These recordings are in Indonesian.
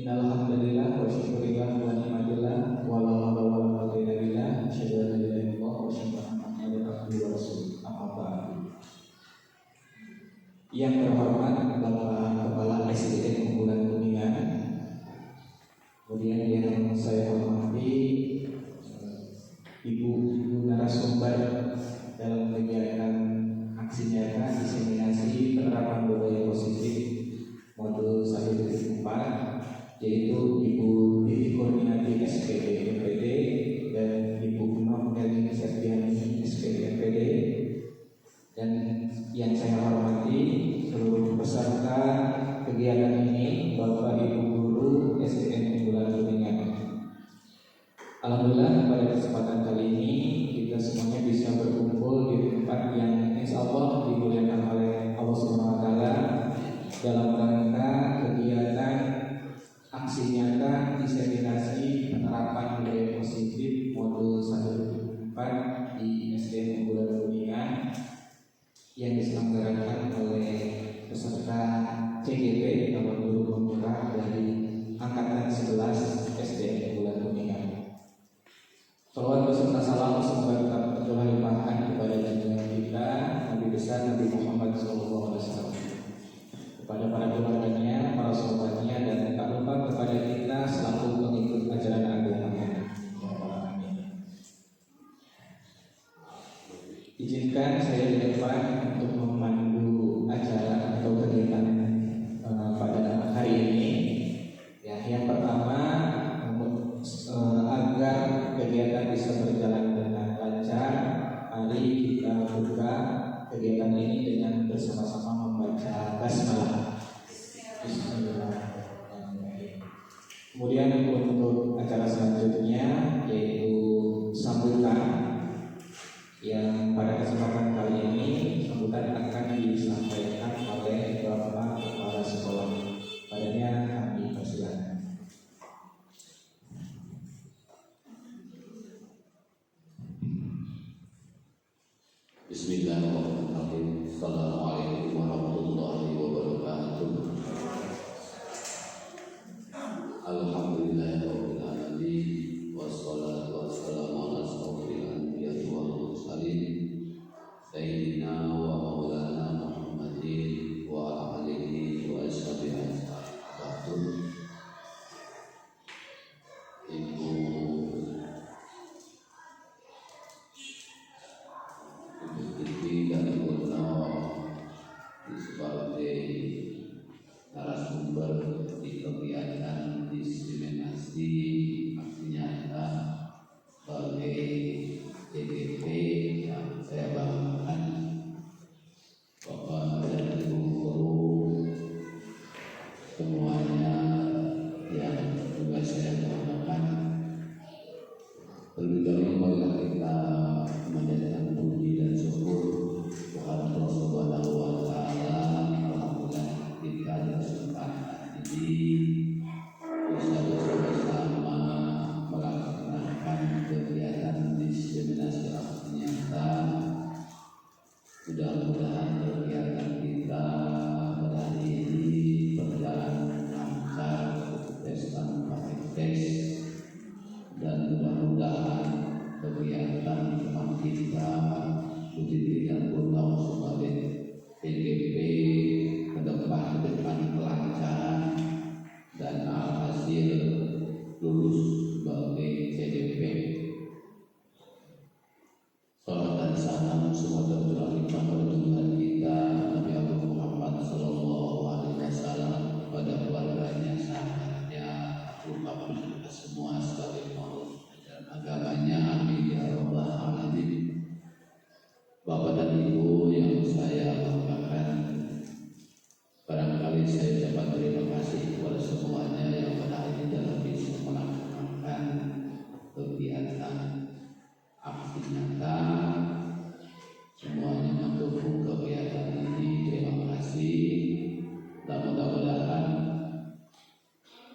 Innal hamdalillah wa syukurillah wa ni'matillah wa la haula wa la quwwata illa billah asyhadu an la ilaha illallah wa asyhadu anna Muhammadan abduhu wa rasuluh. Amma ba'du. Yang terhormat Bapak Kepala SDN Unggulan Kuningan, kemudian yang saya hormati Ibu narasumber dalam kegiatan aksi nyata diseminasi penerapan budaya positif modul 1.4, yaitu Ibu Titi Kurniati SPD MPD dan Ibu Nur Elin Septiani SPD MPD, dan yang saya hormati seluruh peserta kegiatan ini, Bapak Ibu Guru SDN Unggulan Kuningan. Alhamdulillah pada kesempatan kali ini kita semuanya bisa berkumpul di tempat yang insya Allah dimuliakan oleh Allah Subhanahu Wa Taala dalam rangka kegiatan aksi nyata diseminasi penerapan budaya positif modul 1.4 di SDN Unggulan Kuningan yang diselenggarakan oleh peserta CGP atau guru pemula dari angkatan 11 SDN Unggulan Kuningan. Salawat beserta salam semoga tetap tercurah limpahkan kepada junjungan kita Nabi besar Nabi Muhammad SAW, kepada para keluarganya, para sahabatnya, dan tak lupa kepada kita selaku pengikut ajaran agamanya. Amin. Izinkan saya di depan untuk memandu acara atau kegiatan pada hari ini. Ya, yang pertama, agar kegiatan bisa berjalan dengan lancar, mari kita buka kegiatan ini dengan bersama-sama membaca basmalah. Bismillahirrahmanirrahim. Kemudian untuk acara selanjutnya yaitu sambutan, yang pada kesempatan kali ini sambutan akan disampaikan oleh Bapak Kepala Sekolah. Padanya kami persilakan. Bismillahirrahmanirrahim. Assalamualaikum warahmatullahi wabarakatuh. Alhamdulillahirabbil alamin, wassalatu wassalamu ala asyrofil anbiya'i wal mursalin sayyidina wa maulana Muhammadin wa ala alihi wa ashabihi ajma'in. Sebagai narasumber di kegiatan diseminasi aksi nyata sebagai CGP yang saya banggakan, Bapak dan Ibu guru semuanya yang juga saya banggakan. Terlebih dahulu marilah kita menjadikan puji dan syukur kepada Allah Subhanahu Wa Taala. Alhamdulillah kita ada kesempatan ini bisa bersama-sama melaksanakan kegiatan diseminasi aksi nyata. Mudah-mudahan kegiatan kita pada hari ini berjalan lancar, sukses tanpa tes, dan mudah-mudahan kegiatan teman kita Budi dan Purnawa sebagai PGP ke depan kelancaran dan alhasil lulus sebagai CGP. Salam dan salam semoga tercurah limpah pada junjungan kita Nabi Muhammad SAW, pada keluarganya, sahabatnya, lupa kita semua sebagai makhluk dan agamanya. Amin ya rabbal alamin. Bapak dan Ibu yang saya banggakan, barangkali saya ucapkan terima kasih kepada semuanya yang pada hari ini dalam bisa melaksanakan kegiatan aksi nyata. Semuanya mendukung kegiatan ini, terima kasih. Dan mudah-mudahan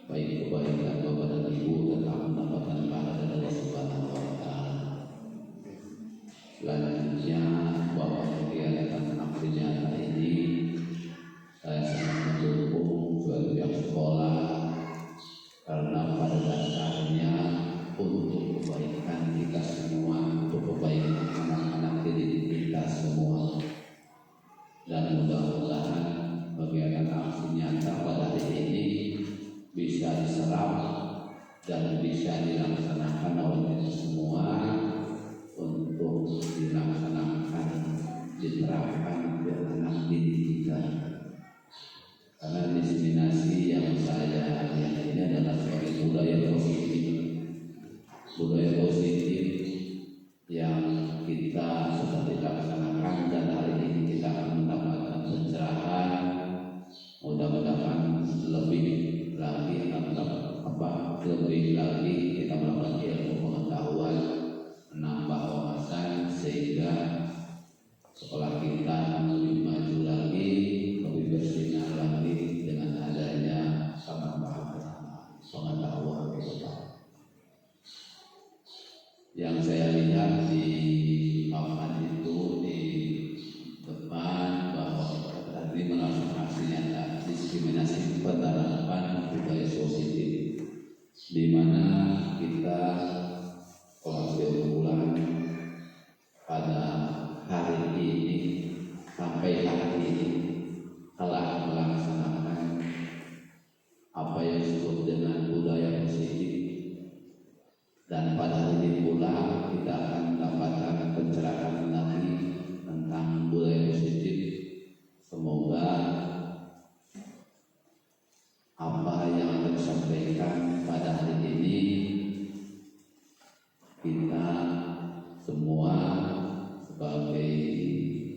baik kebaikan Bapak dan Ibu tetap mendapatkan pahala dari Allah Subhanahu Wa Taala. Selanjutnya, bahwa kegiatan aksi nyata ini saya sangat mendukung sebagai pihak sekolah bisa dilaksanakan oleh semua untuk dilaksanakan, diterapkan ke anak didik kita. Karena diseminasi yang saya lihat ini adalah suatu budaya positif yang kita sudah dilaksanakan, dan hari ini kita akan mendapatkan pencerahan. Mudah-mudahan lebih lagi kita melakukan ilmu pengetahuan, menambah wawasan, sehingga sekolah kita lebih maju lagi, lebih bersinar lagi dengan adanya penambahan pengetahuan kita. Yang saya lihat di papan itu di depan bahwa tadi melaksanakan diskriminasi penerapan budaya positif, di mana kita kelas unggulan pada hari ini sampai hari ini telah melaksanakan apa yang disebut dengan budaya positif, dan pada hari ini pula kita akan mendapatkan pencerahan lagi tentang budaya positif. Semoga apa yang akan disampaikan pada hari ini kita semua sebagai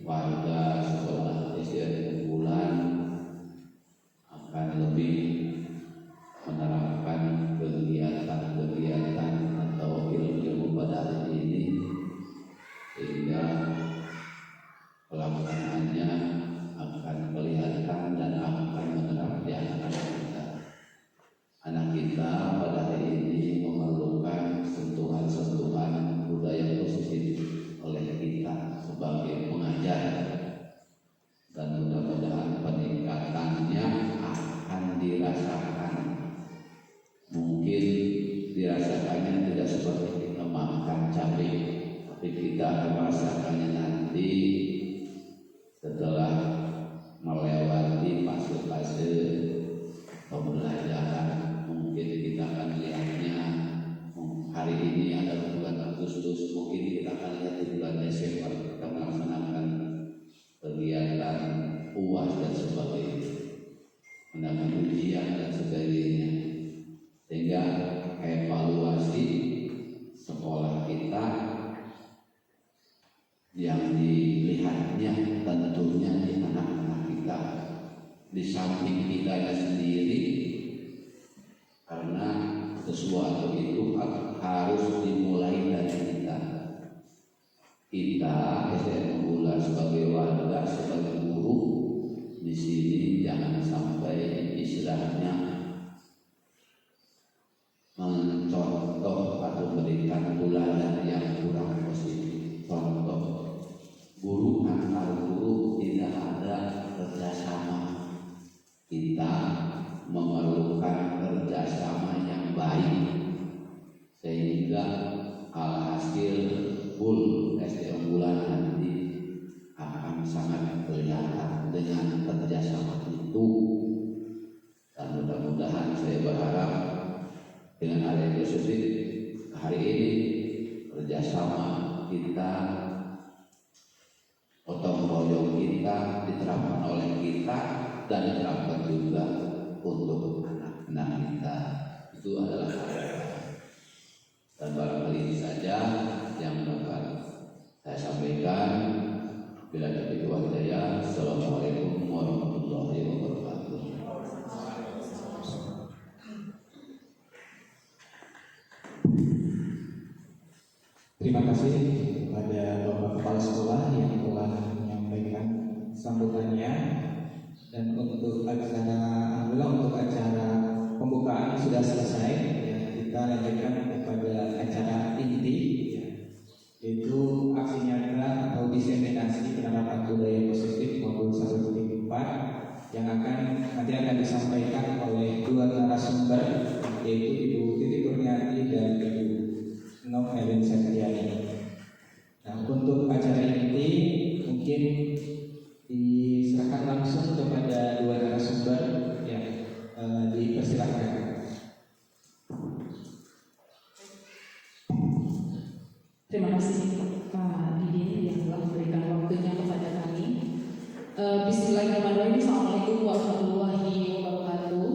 warga sekolah SD unggulan akan lebih menerapkan kegiatan atau ilmu pada hari ini, sehingga pelaksanaannya akan kelihatan dan akan menerap di anak-anak kita. Anak kita pada hari ini memerlukan sentuhan-sentuhan budaya positif oleh kita sebagai pengajar, dan mudah-mudahan peningkatannya akan dirasakan. Mungkin dirasakannya tidak seperti kita makan cabai, tapi kita akan merasakannya nanti setelah melewati fase-fase pembelajaran. Mungkin kita akan lihatnya hari ini adalah bulan Agustus, mungkin kita akan lihat di bulan Desember kita melaksanakan kegiatan UAS dan sebagainya, mendapat ujian dan sebagainya, sehingga evaluasi sekolah kita yang dilihatnya tentunya di anak-anak kita, di samping kita sendiri, karena sesuatu itu harus dimulai dari kita. Kita SD unggulan sebagai warga, sebagai guru di sini jangan sampai istilahnya mencontoh atau memberikan teladan yang kurang positif. Contoh, guru antar guru tidak ada kerjasama. Kita memerlukan kerjasama yang baik, sehingga alhasil full SD unggulan nanti akan sangat kelihatan dengan kerjasama itu. Dan mudah-mudahan saya berharap dengan adanya positif hari ini kerjasama kita, gotong royong kita diterapkan oleh kita dan diterapkan juga untuk anak-anak kita. Itu adalah harapan. Dan barangkali ini saja yang dapat saya sampaikan. Bila taufiq wal hidayah. Assalamualaikum warahmatullahi wabarakatuh. Terima kasih kepada Bapak Kepala Sekolah yang telah menyampaikan sambutannya. Dan untuk acara pembukaan sudah selesai. Ya, kita lanjutkan kepada acara inti, yaitu aksi nyata atau diseminasi penerapan budaya positif modul 1.4 yang nanti akan disampaikan oleh dua narasumber, yaitu Ibu Titi Kurniati dan Ibu Nok Helen Septriani. Nah, untuk acara inti mungkin diserahkan langsung kepada dua narasumber, ya, dipersilakan. kasih Pak Didi yang telah memberikan waktunya kepada kami. Bismillahirrahmanirrahim. Assalamualaikum warahmatullahi wabarakatuh.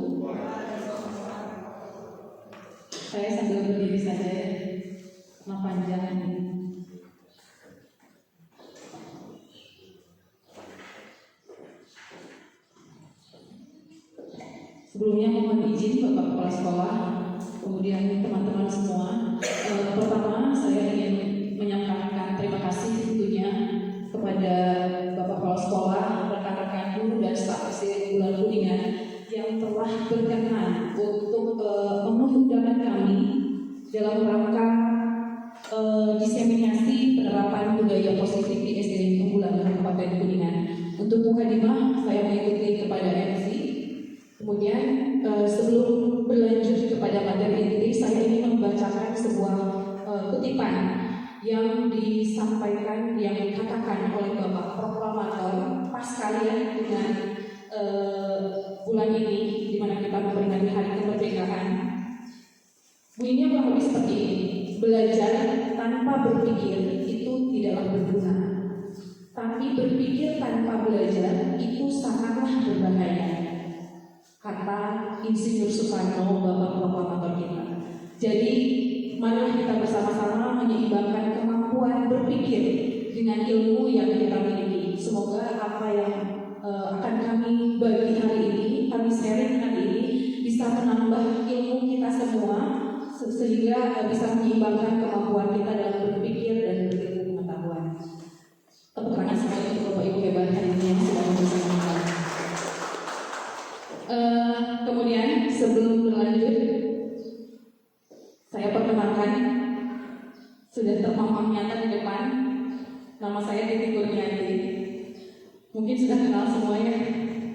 Saya sambil berdiri saja ya, karena panjang ini. Sebelumnya mohon izin Bapak Kepala Sekolah, kemudian teman-teman semua. Pertama saya ingin menyampaikan terima kasih tentunya kepada Bapak Kepala Sekolah, rekan-rekan guru dan staf SD Bulan Kuningan yang telah berkenan untuk memenuhi undangan kami dalam rangka diseminasi penerapan budaya positif di SD Unggulan Kabupaten Kuningan. Untuk mukadimah saya mengikuti kepada MC. Kemudian sebelum berlanjut kepada materi inti, saya ingin membacakan sebuah kutipan yang disampaikan, yang dikatakan oleh Bapak Proklamator pas kalian dengan bulan ini, di mana kita memperingati Hari Kemerdekaan. Bunyinya kurang lebih seperti ini: belajar tanpa berpikir itu tidaklah berguna, tapi berpikir tanpa belajar itu sangatlah berbahaya, kata Insinyur Soekarno, Bapak Proklamator kita. Jadi marilah kita bersama-sama menyeimbangkan kemampuan berpikir dengan ilmu yang kita miliki. Semoga apa yang akan kami bagi hari ini, kami sharing hari ini, bisa menambah ilmu kita semua, sehingga bisa menyeimbangkan kemampuan kita dalam berpikir dan berilmu pengetahuan. Tepuk tangan sekali untuk Bapak Ibu hebat hari ini yang sudah bersama kami. Kemudian sebelum berlanjut, saya perkenalkan, sudah terpampang nyata di depan, nama saya Titi Kurniati. Mungkin sudah kenal semuanya,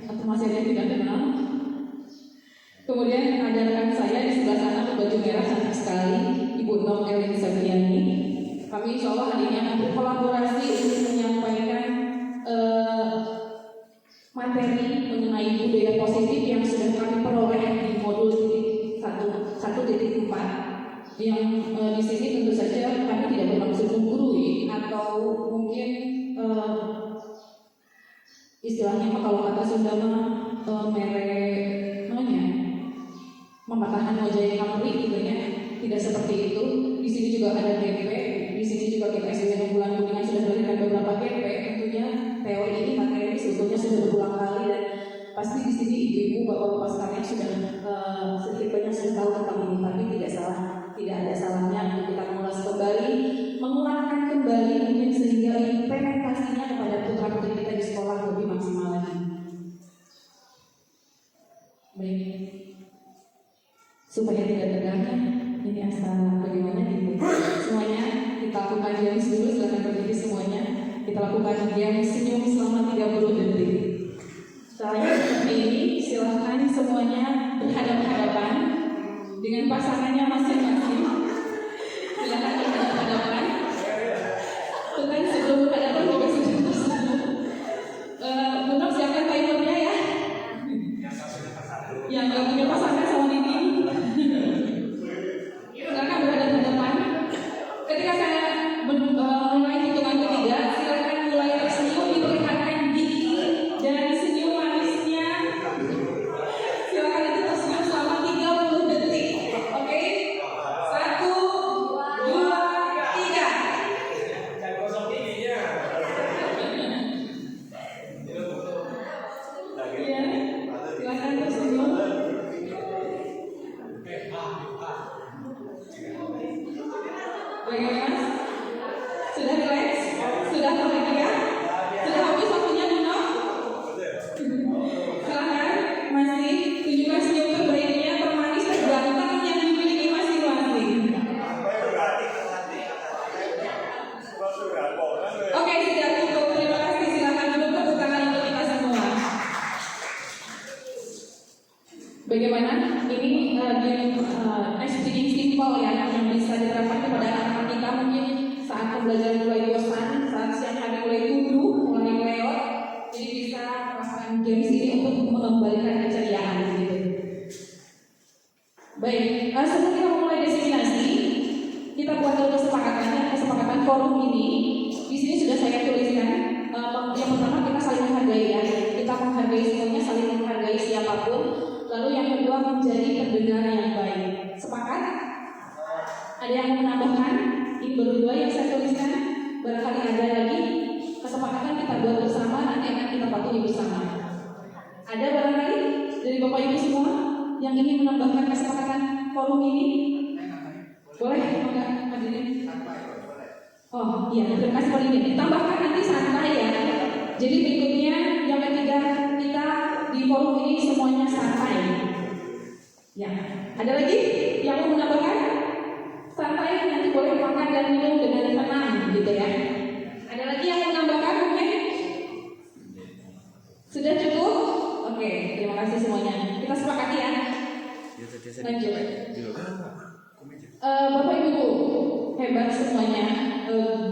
atau masih ada yang tidak kenal. Kemudian ada rekan saya di sebelah sana berbaju merah cantik sekali, Ibu Nom Elin Sabiani. Kami insya Allah hari ini akan berkolaborasi untuk menyampaikan materi mengenai budaya positif yang sudah kami peroleh di modul 1.4, yang di sini tentu saja kami tidak bermaksud menggurui atau mungkin istilahnya kalau kata Sunda mematahkan wajah yang kamri gitu ya, tidak seperti itu. Di sini juga ada GP, di sini juga kita SD Bulan Kuningan sudah berikan beberapa GP. Tentunya teori ini materi sebetulnya sudah berulang kali, dan pasti di sini ibu-ibu, bapak-bapak sekalian sudah sedikit banyak sudah tahu tentang ini, tapi tidak ada salahnya untuk kita mengulas kembali, menguatkan kembali mungkin sehingga implementasinya kepada putra-putri kita di sekolah lebih maksimal lagi. Baik, supaya tidak terganggu, ini asal bagaimana gitu. Semuanya kita lakukan diam dulu, silakan berdiri semuanya. Kita lakukan diam senyum selama 30 detik. Caranya seperti ini, silahkan semuanya berhadapan-hadapan dengan pasangannya masing-masing. Silahkan berhadapan-hadapan. Bukan sebelum berhadapan juga sudah tersebut. Benar, siapkan timernya ya. Yang nggak punya pasangan sama Didi, silakan berhadapan-hadapan. Ketika saya mulai hitungan ketiga, silakan mulai tersenyum, diperlihatkan gigi dan senyum manisnya. Silakan itu tersenyum selama 30 detik. Oke? 1, 2, 3. Jangan gosok giginya. Iya, silakan tersenyum. Bagaimana? Sudah relax? Sudah bahagia? Sudah habis waktunya minum? Silakan masih tunjukkan senyum terbaiknya, termanis, terganteng yang dimiliki masing-masing. Oke, sudah cukup. Terima kasih. Silakan duduk, tepuk tangan untuk kita semua. Bagaimana? Ini explaining simple ya, yang bisa diterapkan kepada anak-anak kita mungkin saat pembelajaran mulai bosan, saat siang hari mulai duduk, mulai lewat, jadi bisa merasakan games ini untuk mengembalikan keceriaan gitu. Baik, sebelum kita memulai diseminasi, kita buat dulu kesepakatan kesepakatan forum ini, di sini sudah saya tuliskan. Yang pertama kita saling menghargai ya, kita menghargai semuanya, saling menghargai siapapun. Lalu yang kedua menjadi pendengar yang baik. Sepakat? Ada yang mau menambahkan? Ini baru 2 yang saya tuliskan. Barangkali ada lagi. Kesepakatan kita buat bersama, nanti akan kita patuhi bersama. Ada barangkali dari Bapak Ibu semua yang ingin menambahkan kesepakatan forum ini? Boleh? Enggak, hadirin. Oh iya, terima kasih Pak Lini. Ditambahkan nanti santai ya. Jadi berikutnya yang ketiga, kita di forum ini semuanya santai. Ya, ada lagi yang mau menambahkan? Santai, nanti boleh makan dan minum dengan tenang gitu ya. Ada lagi yang mau menambahkan mungkin? Sudah cukup? Oke, terima kasih semuanya. Kita sepakati ya. Lanjut. Bapak Ibu hebat semuanya,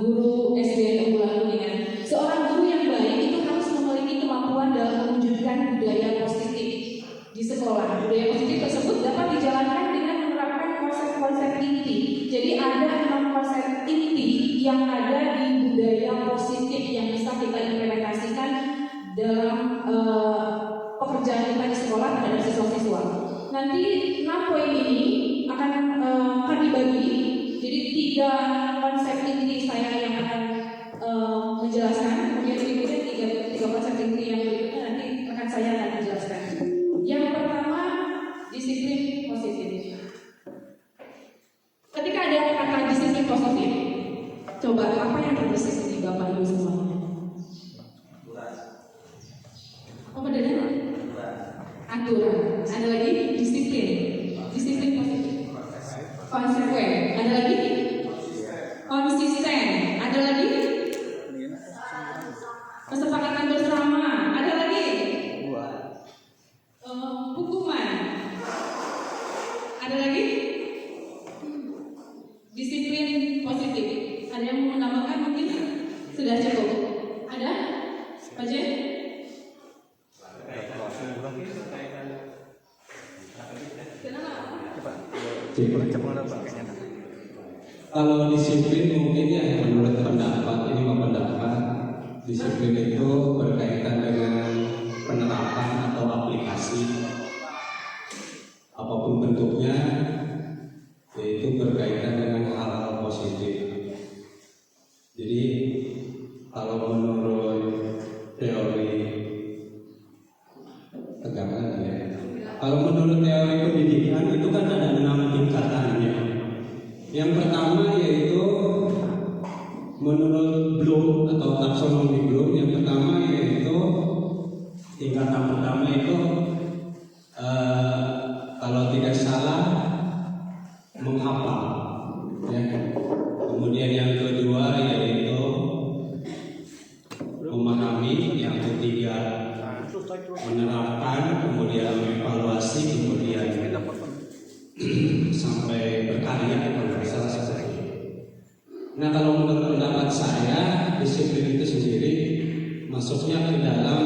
guru SD unggulan Kuningan. Seorang guru yang baik itu harus memiliki kemampuan dalam mewujudkan budaya positif di sekolah. Budaya positif tersebut dapat dijalankan dengan menerapkan konsep-konsep inti. Jadi ada 6 konsep inti yang ada di budaya positif yang bisa kita implementasikan dalam pekerjaan kita di sekolah terhadap siswa-siswa. Nanti 6 poin ini akan dibagi. Jadi 3 konsep inti saya yang akan menjelaskan. Kemudian berikutnya 3 konsep inti yang berikutnya nanti saya akan menjelaskan. Yang pertama, disiplin positif. Ketika ada kata disiplin positif, coba apa yang terbesit di Bapak Ibu semuanya? Oh, benar? Aturan. Ada lagi disiplin. Disiplin positif. Konsekuen. Ada lagi? Konsisten. Ada lagi? Kesepakatan bersama. Ada lagi? Hukuman. Ada lagi? Disiplin positif. Ada yang mau menambahkan mungkin? Sudah cukup. Ada? Pak Jen? Kalau disiplin mungkin ya menurut pendapat disiplin itu berkaitan dengan penerapan atau aplikasi apapun bentuknya, yaitu berkaitan dengan hal-hal positif. Jadi kalau menurut teori tegangan ya, kalau menurut teori pendidikan itu kan ada 6 tingkatannya. Yang pertama yaitu menurut Bloom atau taksonomi Bloom, yang pertama yaitu tingkatan pertama itu kalau tidak salah menghafal ya. Kemudian yang kedua yaitu memahami, yang ketiga menerapkan, kemudian mengevaluasi, kemudian sampai berkarya kalau salah seperti itu. Nah, kalau menurut pendapat saya, disiplin itu sendiri masuknya ke dalam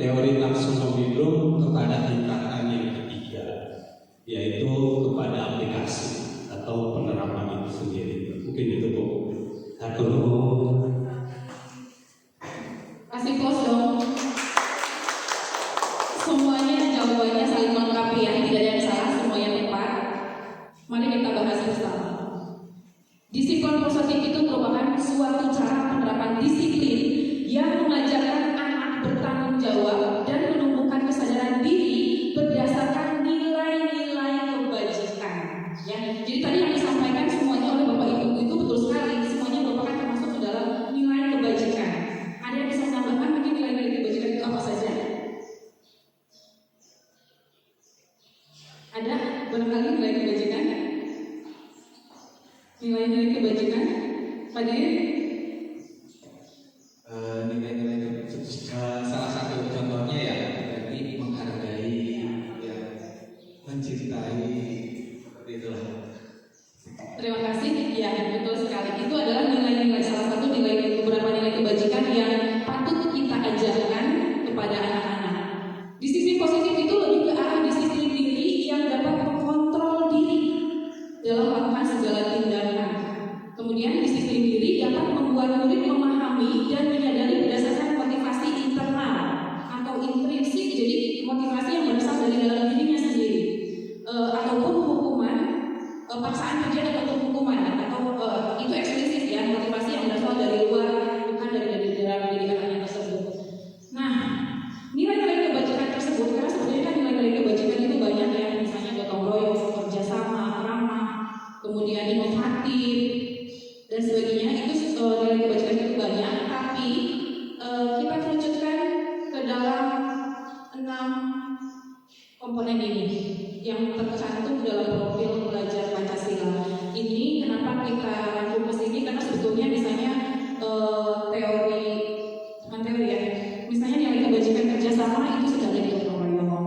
teori taksonomi Bloom kepada tingkatan yang ketiga, yaitu kepada aplikasi atau penerapan itu sendiri. Mungkin itu Bu. Kasih close dong. Semuanya jawabannya saling melengkapi ya, tidak ada yang salah, semuanya tepat. Mari kita bahas bersama. Disiplin positif itu merupakan suatu cara penerapan disiplin yang mengajarkan anak bertanggung jawab dan menumbuhkan kesadaran diri berdasarkan nilai-nilai kebajikan. Ya, jadi tadi yang disampaikan semuanya oleh Bapak Ibu itu betul sekali. Semuanya merupakan termasuk ke dalam nilai kebajikan. Ada yang bisa menambahkan mungkin nilai-nilai kebajikan itu apa saja? Ada barangkali nilai kebajikan? Nilai-nilai kebajikan? Pada nilai-nilai salah satu contohnya ya berarti menghargai, ya, mencintai, seperti itulah. terima kasih. Ya, betul sekali. Itu adalah nilai-nilai, salah satu beberapa nilai kebajikan yang patut kita ajarkan kepada anak-anak. Disiplin positif itu lebih ke arah disiplin diri yang dapat mengontrol diri dalam melakukan segala tindakan. Kemudian disiplin diri paksaan kerja dan untuk hukuman atau itu eksplisit ya, motivasi yang berasal dari luar, bukan dari dalam diri anaknya tersebut. Nah, nilai-nilai kebajikan tersebut, karena sebetulnya kan nilai-nilai kebajikan itu banyak ya, misalnya gotong royong, kerjasama, ramah, kemudian inovatif dan sebagainya. Itu nilai kebajikan itu banyak, tapi kita kerucutkan ke dalam 6 komponen ini yang tercantum dalam profil belajar Pancasila. Ini kenapa kita rangkum ke sini, karena sebetulnya misalnya teori, bukan teori ya, misalnya nilai kebajikan kerjasama itu sudah ada di gotong royong,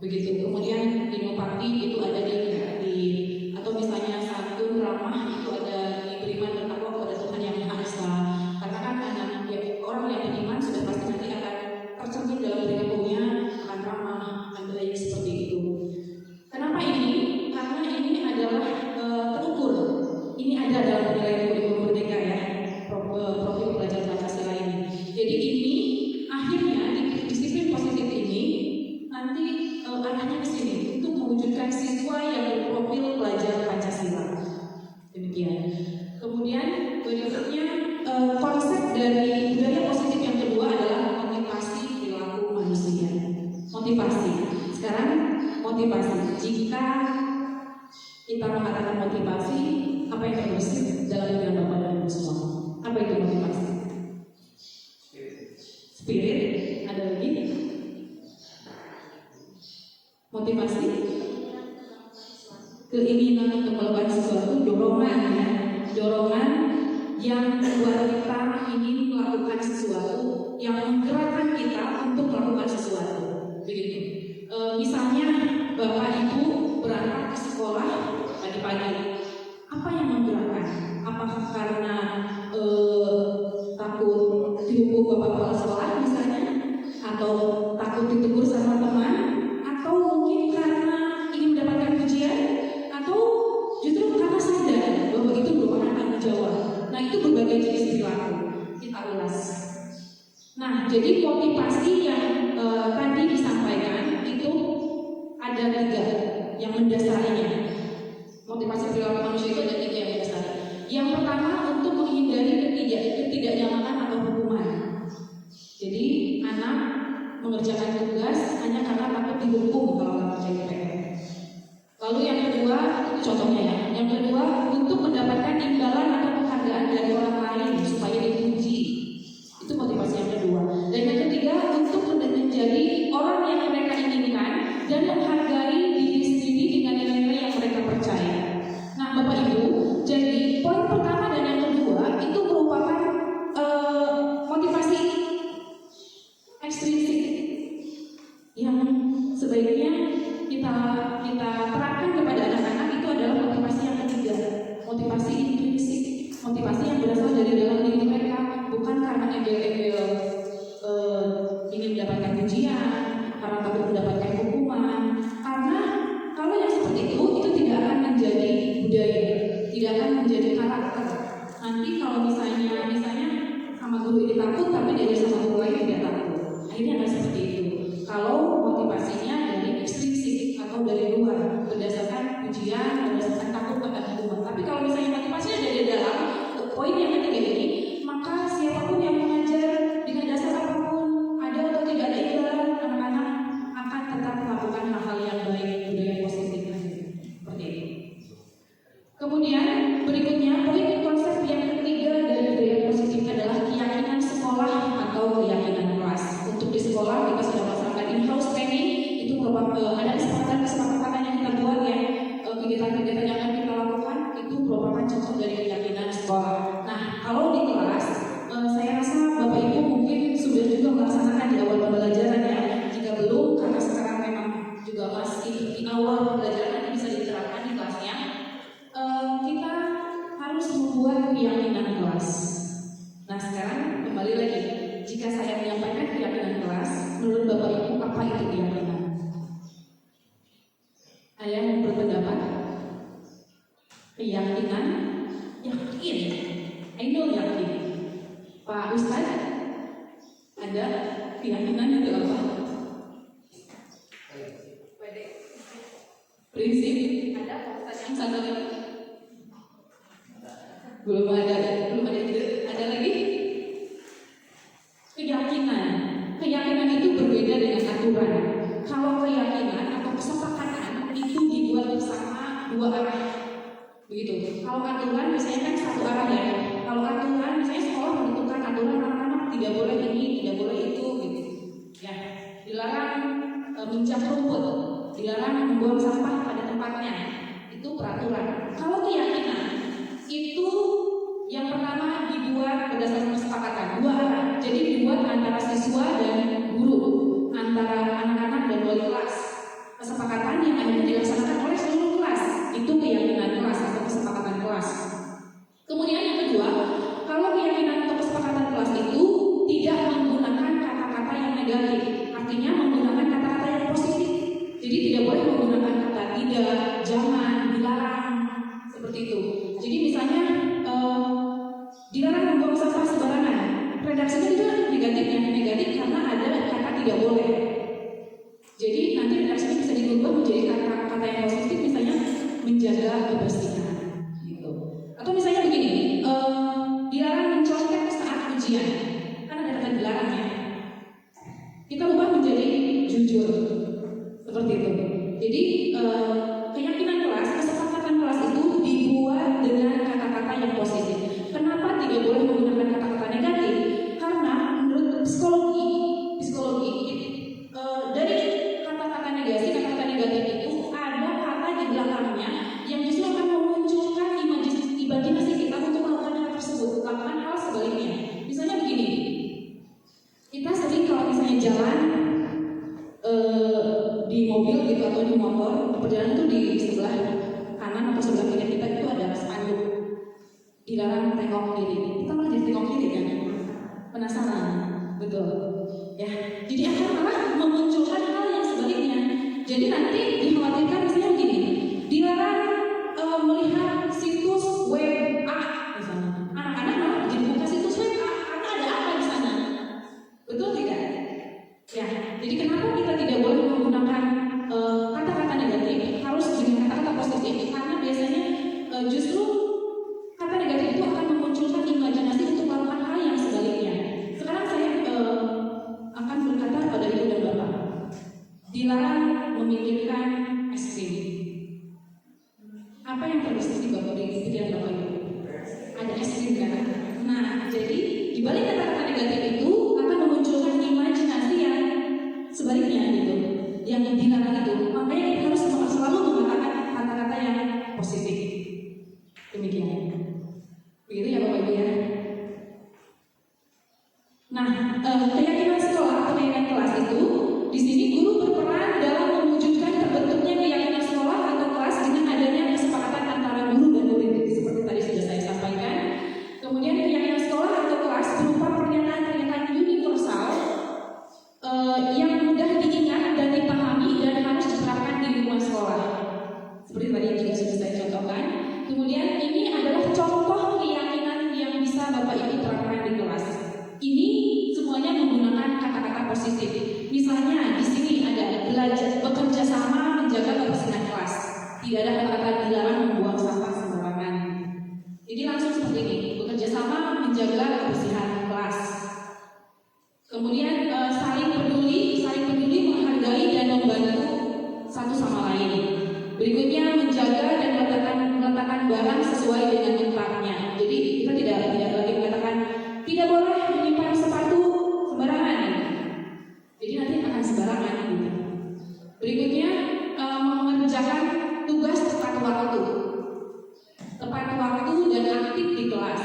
begitu. Kemudian inovatif itu ada di kreatif, atau misalnya santun ramah itu ada di beriman bertakwa kepada Tuhan Yang Maha Esa. Karena kan anak ya, orang yang beriman sudah pasti nanti akan tercermin dalam perilakunya, akan ramah, akan baik seperti itu. Kenapa ini? Karena ini adalah terukur. Ini ada dalam nilai kurikulum merdeka ya, profil belajar Pancasila ini. Jadi ini akhirnya di disiplin positif ini nanti arahnya ke sini untuk mewujudkan siswa yang berprofil belajar Pancasila. Demikian. Kemudian berikutnya konsep dari budaya positif yang kedua adalah motivasi perilaku manusia. Motivasi. Sekarang motivasi. Jika kita mengatakan motivasi, apa yang terbesit dalam pikiran Bapak dan Ibu semua? Apa itu motivasi? Spirit. Ada lagi? Motivasi? Keinginan untuk melakukan sesuatu, dorongan ya. Dorongan yang membuat kita ingin melakukan sesuatu, yang menggerakkan kita untuk melakukan sesuatu. Begitu. Misalnya Bapak Ibu berangkat ke sekolah pagi-pagi, apa yang menggerakkan? Apakah karena takut dihukum Bapak kepala sekolah misalnya, atau takut ditegur sama teman, atau mungkin karena ingin mendapatkan pujian, atau justru karena sadar bahwa itu merupakan tanggung jawab. Nah, itu berbagai jenis perilaku kita ulas. Nah, jadi motivasi yang tadi disampaikan itu ada 3 yang mendasarinya. Motivasi perilaku manusia itu ada 3 yang mendasari. Yang pertama, untuk menghindari ketidaknyamanan atau hukuman. Jadi anak mengerjakan tugas hanya karena takut dihukum kalau nggak kerjain PR. Lalu yang kedua, itu contohnya ya. Yang kedua, untuk mendapatkan imbalan atau penghargaan dari orang lain supaya dipuji. Itu motivasi yang kedua. Dan yang ketiga, untuk menjadi orang yang mereka inginkan dan menghargai diri sendiri dengan nilai-nilai yang mereka percaya. Nah, Bapak Ibu, jadi poin pertama dan yang kedua itu merupakan motivasi ekstrinsik yang sebaiknya kita terapkan kepada anak-anak. Itu adalah motivasi yang ketiga, motivasi intrinsik, motivasi yang berasal dari dalam diri mereka, bukan karena embel-embel ingin mendapatkan pujian, karena takut mendapatkan hukuman. Karena kalau yang seperti itu tidak akan menjadi budaya, tidak akan menjadi karakter. Nanti kalau misalnya sama guru ini takut, tapi dia sama guru lain tidak takut, akhirnya akan seperti itu. Kalau motivasinya dari ekstrinsik atau dari luar, berdasarkan pujian, berdasarkan takut pada hukuman. Tapi kalau misalnya motivasinya dari dalam, poin yang ketiga ini, maka siapapun yang mengajar dengan dasar apapun, ada atau tidak ada imbalan, anak-anak akan tetap melakukan hal-hal yang baik, budaya positif seperti itu. Kemudian berikutnya, poin konsep yang ketiga dari budaya positif adalah keyakinan sekolah atau keyakinan kelas. Untuk di sekolah kita sudah melaksanakan in-house training, itu merupakan ada kesepakatan yang kita buat ya, kegiatan-kegiatan yang akan kita lakukan itu merupakan contoh dari keyakinan sekolah. Nah, kalau di kelas, saya rasa Bapak Ibu mungkin sudah juga melaksanakan di awal pembelajaran ya. Jika belum, karena sekarang memang juga masih di awal pembelajaran, nanti bisa diterapkan di kelasnya. Kita harus membuat keyakinan kelas. Nah, sekarang kembali lagi, jika saya menyampaikan keyakinan kelas, menurut Bapak Ibu apa itu keyakinan? Ada yang berpendapat? Keyakinan, yakin, I know yakin. Pak Ustadz, ada keyakinan itu apa? Prinsip, ada Pak Ustadz yang Satu lagi. Belum ada ide. Ada lagi? Keyakinan itu berbeda dengan aturan. Kalau keyakinan atau kesepakatan itu dibuat bersama dua arah, begitu. Kalau aturan biasanya kan satu arah ya. Kalau aturan misalnya sekolah menentukan aturan anak-anak tidak boleh ini, tidak boleh itu, gitu. Ya, dilarang menginjak rumput, dilarang membuang sampah pada tempatnya. Itu peraturan. Kalau keyakinan itu yang pertama dibuat berdasarkan kesepakatan dua arah. Jadi dibuat antara siswa dan guru, antara anak-anak dan wali kelas. Kesepakatan yang akhirnya dilaksanakan oleh seluruh kelas. Itu keyakinan kelas atau kesepakatan kelas. Kemudian yang kedua, kalau keyakinan atau kesepakatan kelas itu tidak menggunakan kata-kata yang negatif, artinya menggunakan kata-kata yang positif. Jadi tidak boleh menggunakan kata tidak, jangan, dilarang, seperti itu. Jadi misalnya dilarang membuang sampah sembarangan. Redaksinya juga negatif karena ada kata tidak boleh. Jadi nanti redaksinya bisa diubah menjadi kata-kata yang positif, misalnya menjaga kebersihan, gitu. Atau misalnya begini, dilarang mencontek saat ujian, kan ada kata dilarang ya. Kita ubah menjadi jujur, seperti itu. Jadi keyakinan kelas, kesepakatan kelas itu dibuat dengan kata-kata yang positif. Kenapa tidak boleh menggunakan kata-kata negatif? Karena menurut psikologi dari kata-kata negatif itu ada kata di belakangnya yang justru akan memunculkan imajinasi kita untuk melakukan hal tersebut, lakukan hal sebaliknya. Misalnya begini, kita sering kalau misalnya jalan di mobil gitu atau di motor, perjalanan tuh di sebelah kanan atau sebelah kiri kita itu ada spanduk dilarang tengok kiri. Kita malah jadi tengok kiri kan? Penasaran, betul? Ya, jadi akan malah memunculkan hal yang sebaliknya. Jadi nanti dikhawatirkan misalnya begini, dilarang melihat situs web A misalnya. Anak-anak malah jadi buka situs web A karena ada apa di sana? Betul tidak? Ya, jadi kenapa kita tidak boleh menggunakan kata-kata negatif, harus dengan kata-kata positif? Karena biasanya justru kata negatif itu akan memunculkan imajinasi untuk melakukan hal yang sebaliknya. Sekarang saya akan berkata pada ibu dan bapak, dilarang memikirkan es krim. Apa yang terbesit di bapak di pikiran bapak itu? Ada es krim kan? Nah, jadi di balik kata-kata negatif itu akan memunculkan imajinasi yang sebaliknya gitu, yang dilarang itu. Makanya kita harus selalu menggunakan kata-kata yang positif. Demikian. Begitu ya Bapak Ibu ya. Nah, keyakinan sekolah atau keyakinan kelas itu di sini guru berperan dalam mewujudkan terbentuknya keyakinan sekolah atau kelas dengan adanya kesepakatan antara guru dan murid, seperti tadi sudah saya sampaikan. Kemudian keyakinan sekolah atau kelas berupa pernyataan-pernyataan universal yang mudah diingat dan dipahami dan harus diterapkan di lingkungan sekolah. Seperti tadi juga sudah saya contohkan. Kemudian ini adalah contoh keyakinan yang bisa Bapak Ibu terapkan di kelas. Ini semuanya menggunakan kata-kata positif. Misalnya di sini ada belajar bekerja sama menjaga kebersihan kelas. Tidak ada kata-kata dilarang membuang sampah sembarangan. Jadi langsung seperti ini, bekerja sama menjaga kebersihan kelas. Kemudian saling peduli menghargai dan membantu satu sama lain. Berikutnya menjaga dan meletakkan barang sesuai dengan tempatnya. Jadi kita tidak lagi mengatakan tidak boleh menyimpan sepatu sembarangan. Jadi nanti akan sembarangan gitu. Berikutnya mengerjakan tugas tepat waktu dan aktif di kelas.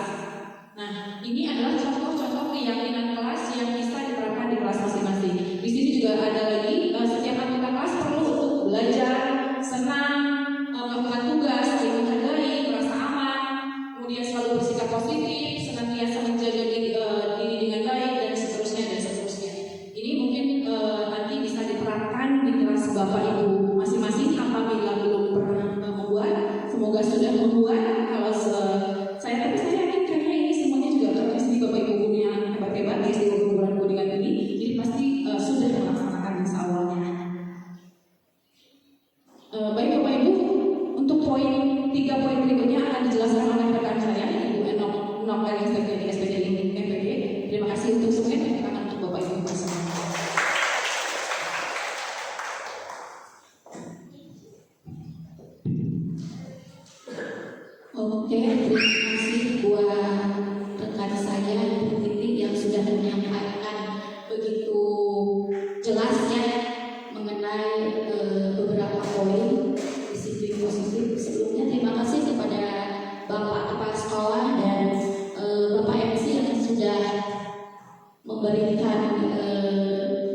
Nah, ini adalah contoh-contoh keyakinan kelas yang bisa diterapkan di kelas masing-masing. Di sini juga ada lagi setiap anggota kelas perlu untuk belajar, senang, melakukan tugas, saling menghargai, merasa aman, Oke, terima kasih buat rekan saya Bu Titi yang sudah menyampaikan begitu jelasnya mengenai beberapa poin disiplin positif. Sebelumnya terima kasih kepada Bapak Kepala Sekolah dan Bapak MC yang sudah memberikan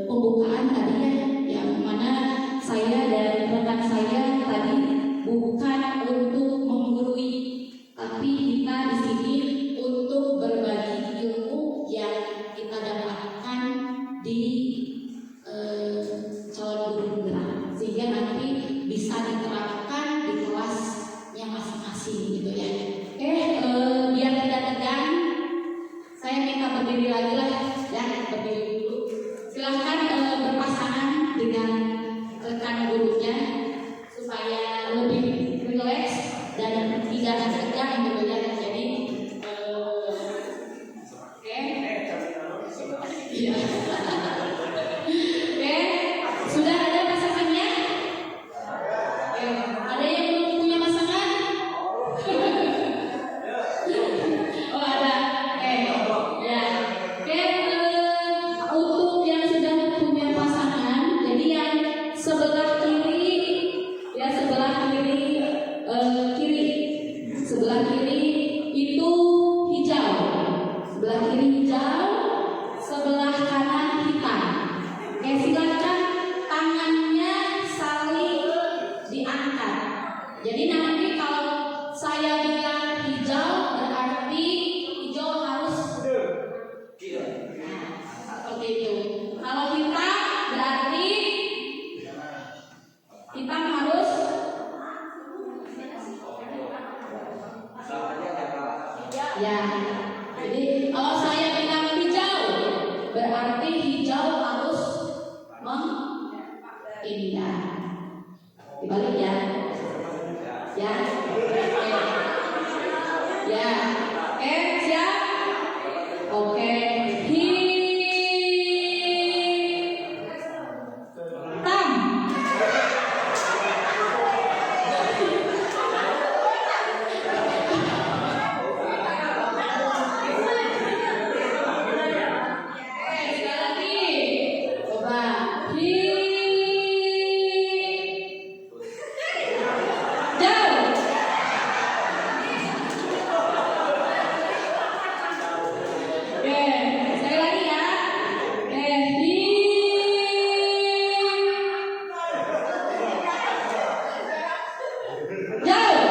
pembukaan tadi ya, yang mana saya dan rekan saya tadi bukan untuk menggurui, tapi kita di sini untuk berbagi ilmu yang kita dapatkan di calon guru penggerak, sehingga nanti bisa diterapkan di kelasnya masing-masing gitu ya. Oke, biar tidak tegang, saya minta berdiri lagi lah ya, berdiri dulu. Silahkan berpasangan dengan rekan gurunya supaya lebih rileks dan tidak tegang gitu ya. Jadi oke. Iya. Oke, sudah ada pasangannya? Oke, ada yang belum punya pasangan? Oh ada. Oke, ya. Oke, untuk yang sudah punya pasangan, jadi yang sebelah kiri, ya sebelah kiri, sebelah kiri itu hijau, sebelah kiri hijau, sebelah kanan hitam. Oke, silakan tangannya saling diangkat. Jadi nanti kalau saya bilang hijau berarti hijau harus seperti itu. Kalau hitam berarti hitam harus ya. Jadi kalau saya bilang hijau berarti hijau harus mengindah. Dibalik ya. Ya. Oke. Ya. Oke, siap? Oke. Hitam. Sekali lagi. Coba. Jauh. Oke, sekali lagi ya. Oke, jauh.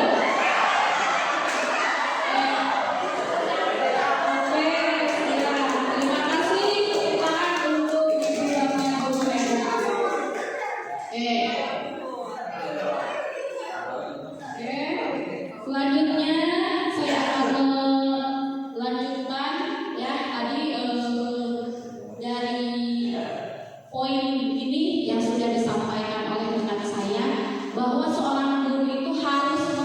Oke, siap. Terima kasih Pak untuk hiburannya Bu Mega. Oke, selanjutnya saya akan lanjutkan ya tadi dari poin ini yang sudah disampaikan oleh rekan saya, bahwa seorang guru itu harus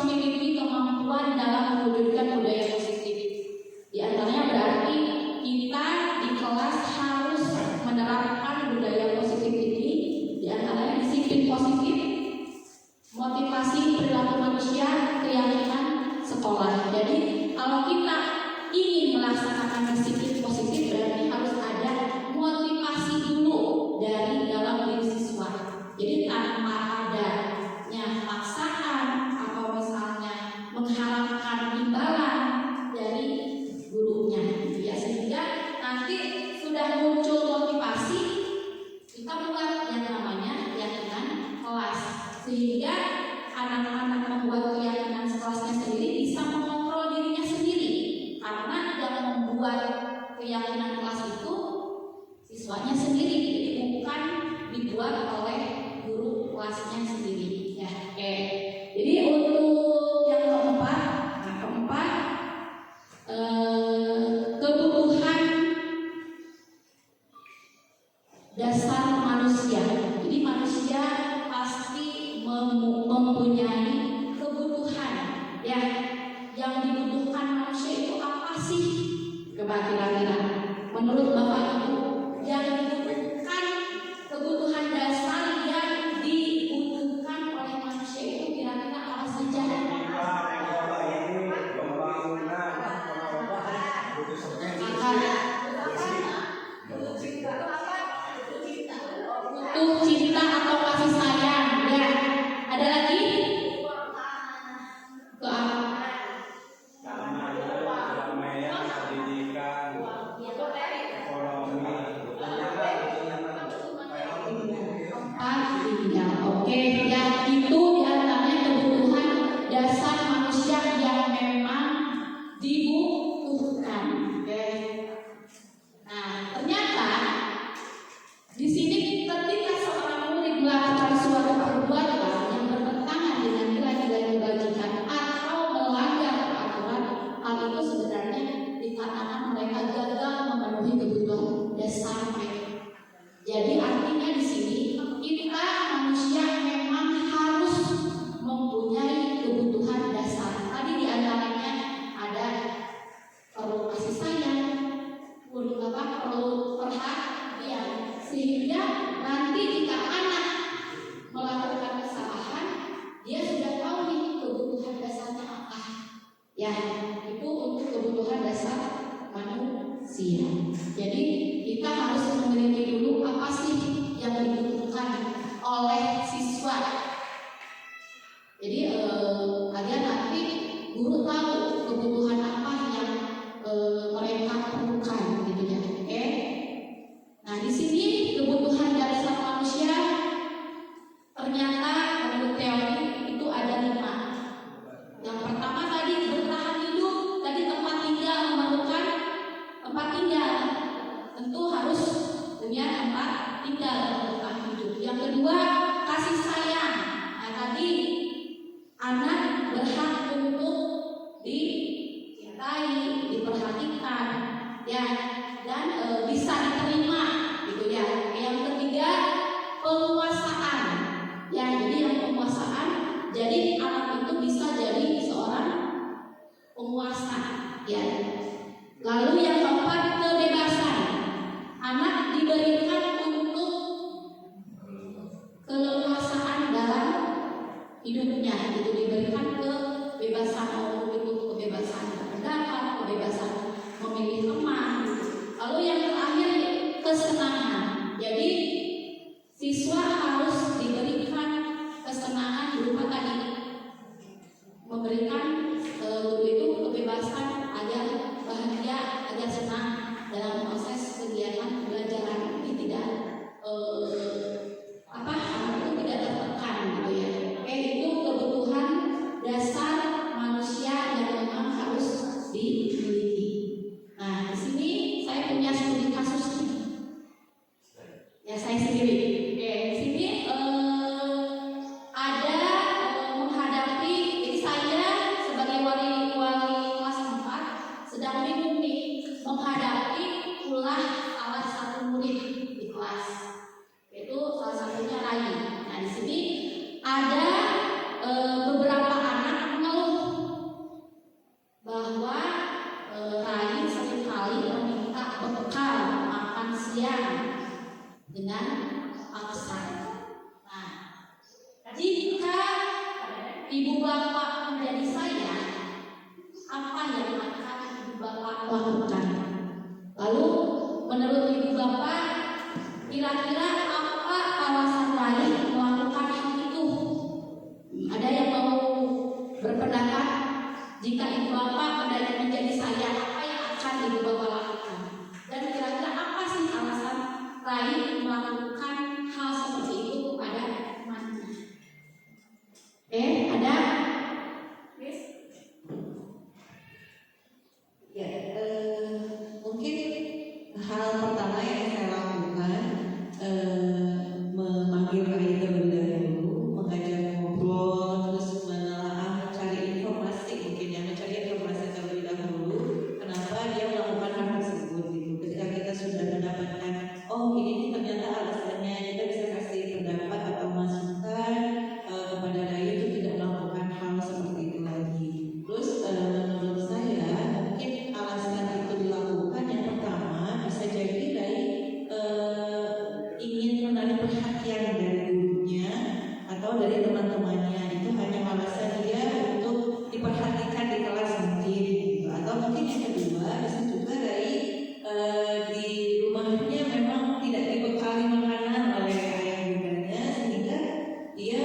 agar nanti guru tahu kebutuhan apa yang mereka perlukan gitu ya. Oke. Nah, di sini kebutuhan dasar manusia ternyata menurut teori itu ada 5. Yang pertama tadi bertahan hidup, tadi tempat tinggal, memerlukan tempat tinggal. Tentu harus punya tempat tinggal untuk bertahan hidup. Yang kedua, kasih sayang. Nah, tadi anak berhak untuk dicintai, diperhatikan, ya, dan bisa diterima, gitu ya. Yang ketiga, penguasaan, ya. Jadi yang penguasaan, jadi anak itu bisa jadi seorang penguasa, ya. Lalu yang keempat, kebebasan. Anak diberikan untuk keleluasaan dalam hidupnya, itu diberikan kebebasan, mau itu kebebasan berpendapat, kebebasan memilih teman. Lalu yang terakhir, kesenangan. Jadi siswa harus diberikan kesenangan berupa tadi memberikan guru itu kebebasan agar bahagia, agar senang dalam proses kegiatan pembelajaran. Ini tidak anak itu tidak tertekan gitu ya. Oke, itu kebutuhan dasar manusia yang memang harus dimiliki. Nah, di sini saya punya studi kasus nih. Ya, saya sendiri. Oke, di sini ada menghadapi, jadi saya sebagai wali kelas 4 sedang bingung nih menghadapi ulah salah satu murid di kelas, yaitu salah satunya Rai. Nah, di sini ada beberapa anak mengeluh bahwa Rai seringkali meminta bekal makan siang dengan paksa. Nah, jika ibu bapak menjadi saya, apa yang akan ibu bapak lakukan? Lalu menurut ibu bapak, kira-kira apa alasan lain melakukan hal itu? Ada yang mau berpendapat? Jika ibu bapak menjadi saya, apa yang akan ibu bapak lakukan? Dan kira-kira apa sih alasan lain melakukan hal seperti itu kepada temannya? Ada? Yes? Ya, mungkin hal pertama yang saya lakukan memanggil Rai terlebih dahulu, mengajak ngobrol, terus menelaah, mencari informasi, mungkin ya mencari informasi terlebih dahulu kenapa dia melakukan hal tersebut gitu. Ketika kita sudah mendapatkan, oh ini ternyata alasannya, kita bisa kasih pendapat atau masukan kepada Rai itu tidak melakukan hal seperti itu lagi. Terus menurut saya mungkin alasan itu dilakukan yang pertama bisa jadi Rai ingin menarik perhatian dari gurunya atau dari teman-temannya. Itu hanya alasan dia untuk diperhatikan di kelas mungkin gitu. Atau mungkin yang kedua bisa juga Rai di rumahnya memang tidak dibekali makanan oleh ayah bundanya sehingga dia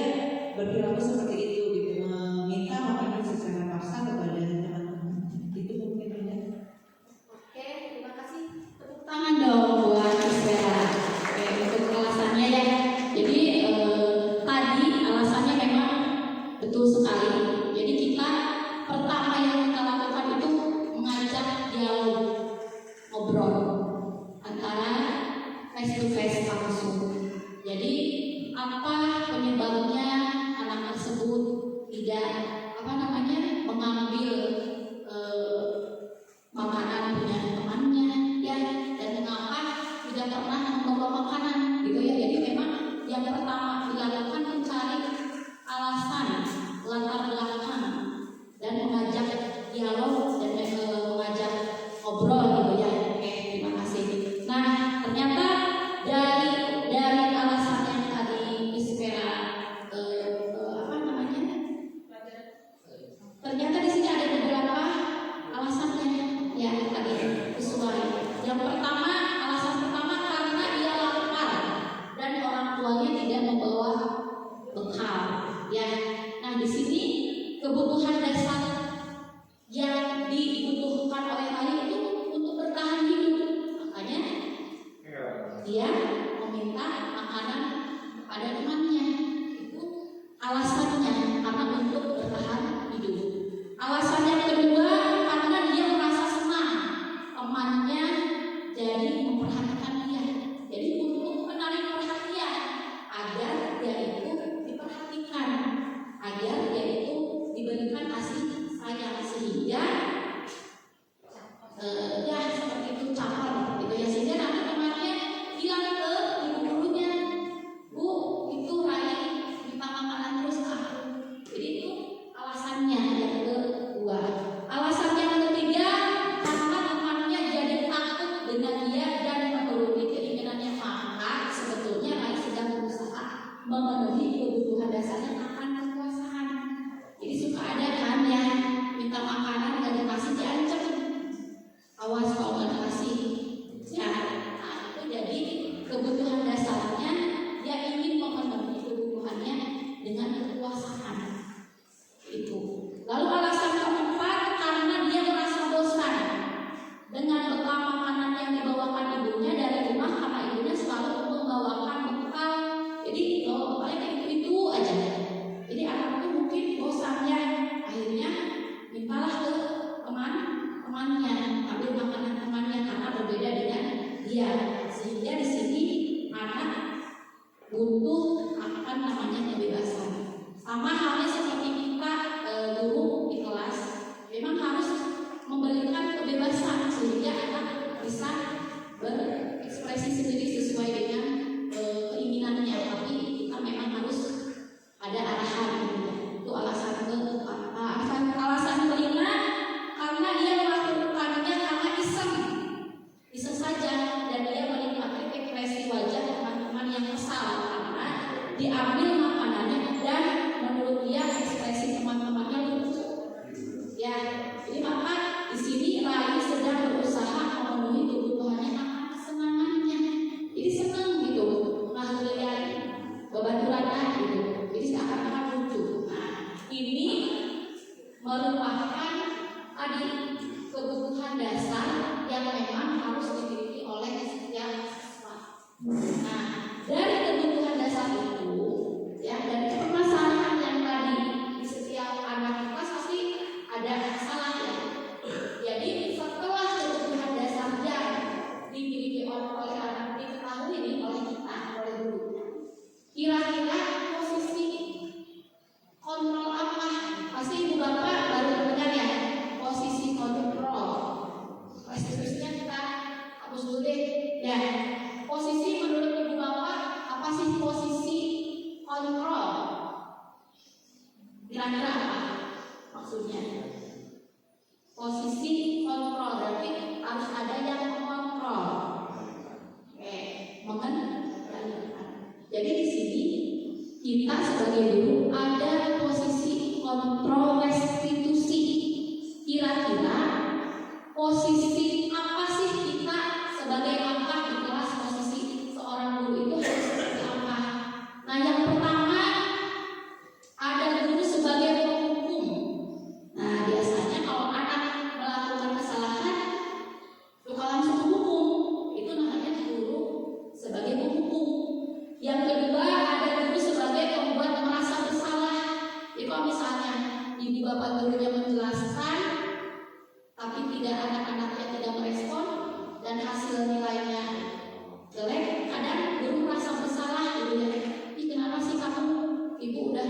berperilaku seperti itu gitu, meminta makanan secara paksa kepada teman-teman. Itu mungkin ya. Oke, terima kasih. Tepuk tangan dong buat Isbera. Oke, untuk alasannya ya. Jadi tadi alasannya memang betul sekali. Jadi kita pertama yang kita lakukan itu mengajak dialog, ngobrol antara face to face langsung. Jadi apa penyebabnya anak tersebut tidak mengambil makanan punya temannya, ya, dan mengapa tidak pernah membawa makanan gitu ya. Jadi memang yang pertama dilakukan mencari alasan, latar belakang, dan mengajak dialog dan mengajak ngobrol gitu ya. Oke, terima kasih. Nah, ternyata dari alasan yang tadi Isbera ternyata di sini ada beberapa alasannya ya tadi sesuai. Yang pertama, alasan pertama karena dia lapar dan orang tuanya tidak membawa bekal, ya. kebutuhan dasar yang dibutuhkan oleh bayi itu untuk bertahan hidup. Makanya dia meminta makanan kepada temannya. Itu alasannya, karena untuk bertahan hidup. Alasan yang kedua, karena dia merasa senang temannya jadi memperhatikan dia. Jadi untuk menarik perhatian agar dia itu diperhatikan, agar dia itu diberikan kasih sayang, sehingga ya seperti itu campur gitu ya, sehingga nanti temannya bilang ke ibu gurunya, Bu, itu Rai minta makanan terus ke aku. Jadi itu alasannya yang kedua. Alasan yang ketiga, karena temannya jadi takut dengan dia dan menuruti keinginannya. Maka sebetulnya Rai sedang berusaha memenuhi kebutuhan dasarnya akan kekuasaan. Jadi suka ada kan yang minta makanan gak dikasih diancam, awas kalau gak dikasih ya. Nah, itu jadi kebutuhan dasarnya, dia ingin memenuhi kebutuhannya dengan kekuasaan itu. Lalu alasan keempat, karena dia merasa bosan dengan bekal makanan yang dibawakan ibunya dari rumah, karena ibunya selalu membawakan bekal. Jadi kalau bekalnya kayak itu aja. Jadi anak itu mungkin bosannya, akhirnya mintalah ke temannya, ambil makanan temannya karena berbeda dengan dia. Sehingga di sini anak butuh akan namanya kebebasan. Sama halnya seperti kita guru di kelas, memang harus memberikan kebebasan sehingga anak bisa berekspresi sendiri sesuai dengan keinginannya. Tapi kita memang harus ada arahan gitu ya. Itu alasan keempat. Alasan kelima, karena dia melakukannya karena iseng saja, dan dia menikmati ekspresi wajah teman-teman yang kesal karena diambil makanannya, dan menurut dia ekspresi teman-temannya lucu. Ya, jadi maka di sini Rai sedang berusaha memenuhi kebutuhannya akan kesenangannya. Jadi senang gitu, ngelihat babaturan gitu. Jadi seakan-akan lucu. Nah, ini merupakan tadi kebutuhan dasar yang memang harus dimiliki oleh setiap siswa. Nah, dari kebutuhan dasar itu, ya, dari permasalahan yang tadi di setiap anak kelas pasti ada masalah ya. Jadi setelah kebutuhan dasar yang dimiliki oleh anak diketahui ini oleh kita, oleh guru, kira-kira posisi kontrol apa? Pasti ibu bapak baru dengar ya, posisi kontrol. Seterusnya kita hapus dulu deh. Ya, posisi menurut ibu bapak apa sih posisi kontrol? Kira-kira apa maksudnya? Posisi kontrol berarti harus ada yang mengontrol. Oke, mengendalikan. Jadi di sini kita sebagai guru ada posisi kontrol restitusi. Kira-kira posisi apa sih kita sebagai angkat di kelas? Posisi seorang guru itu harus seperti apa? Nah, yang pertama ada guru sebagai penghukum. Nah, biasanya kalau anak melakukan kesalahan suka langsung menghukum. Itu namanya guru sebagai penghukum. Yang kedua ada guru sebagai pembuat merasa bersalah. Jadi kalau misalnya ibu bapak gurunya menjelaskan, tapi tidak anak-anaknya tidak merespon dan hasil nilainya jelek, kadang guru merasa bersalah gitu ya. Ih, kenapa sih kamu, ibu udah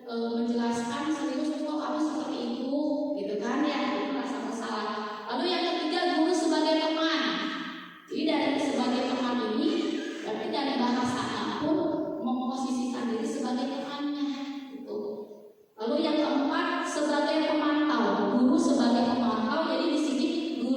menjelaskan serius kok kamu seperti itu, gitu kan ya, guru merasa bersalah. Lalu yang ketiga guru sebagai teman. Jadi dari sebagai teman ini berarti dari bahasanya pun memposisikan diri sebagai temannya gitu. Lalu yang keempat sebagai pemantau, guru sebagai pemantau. Jadi di sini guru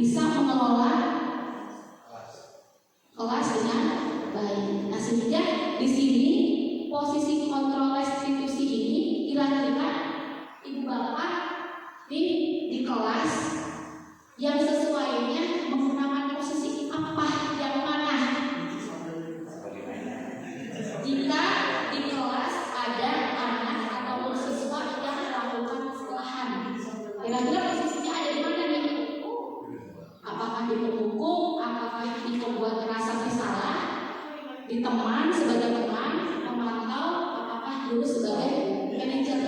bisa mengelola kelas dengan baik. Nah, sehingga di sini posisi kontrol restitusi ini kira-kira ibu bapak di kelas yang sesuainya menggunakan posisi apa yang mana. Jika di kelas ada anak ataupun siswa yang melakukan kesalahan, kira-kira posisinya ada di mana nih? Apakah di penghukum, apakah di pembuat merasa bersalah, di teman sebagai teman, memantau, apakah guru sebagai manajer?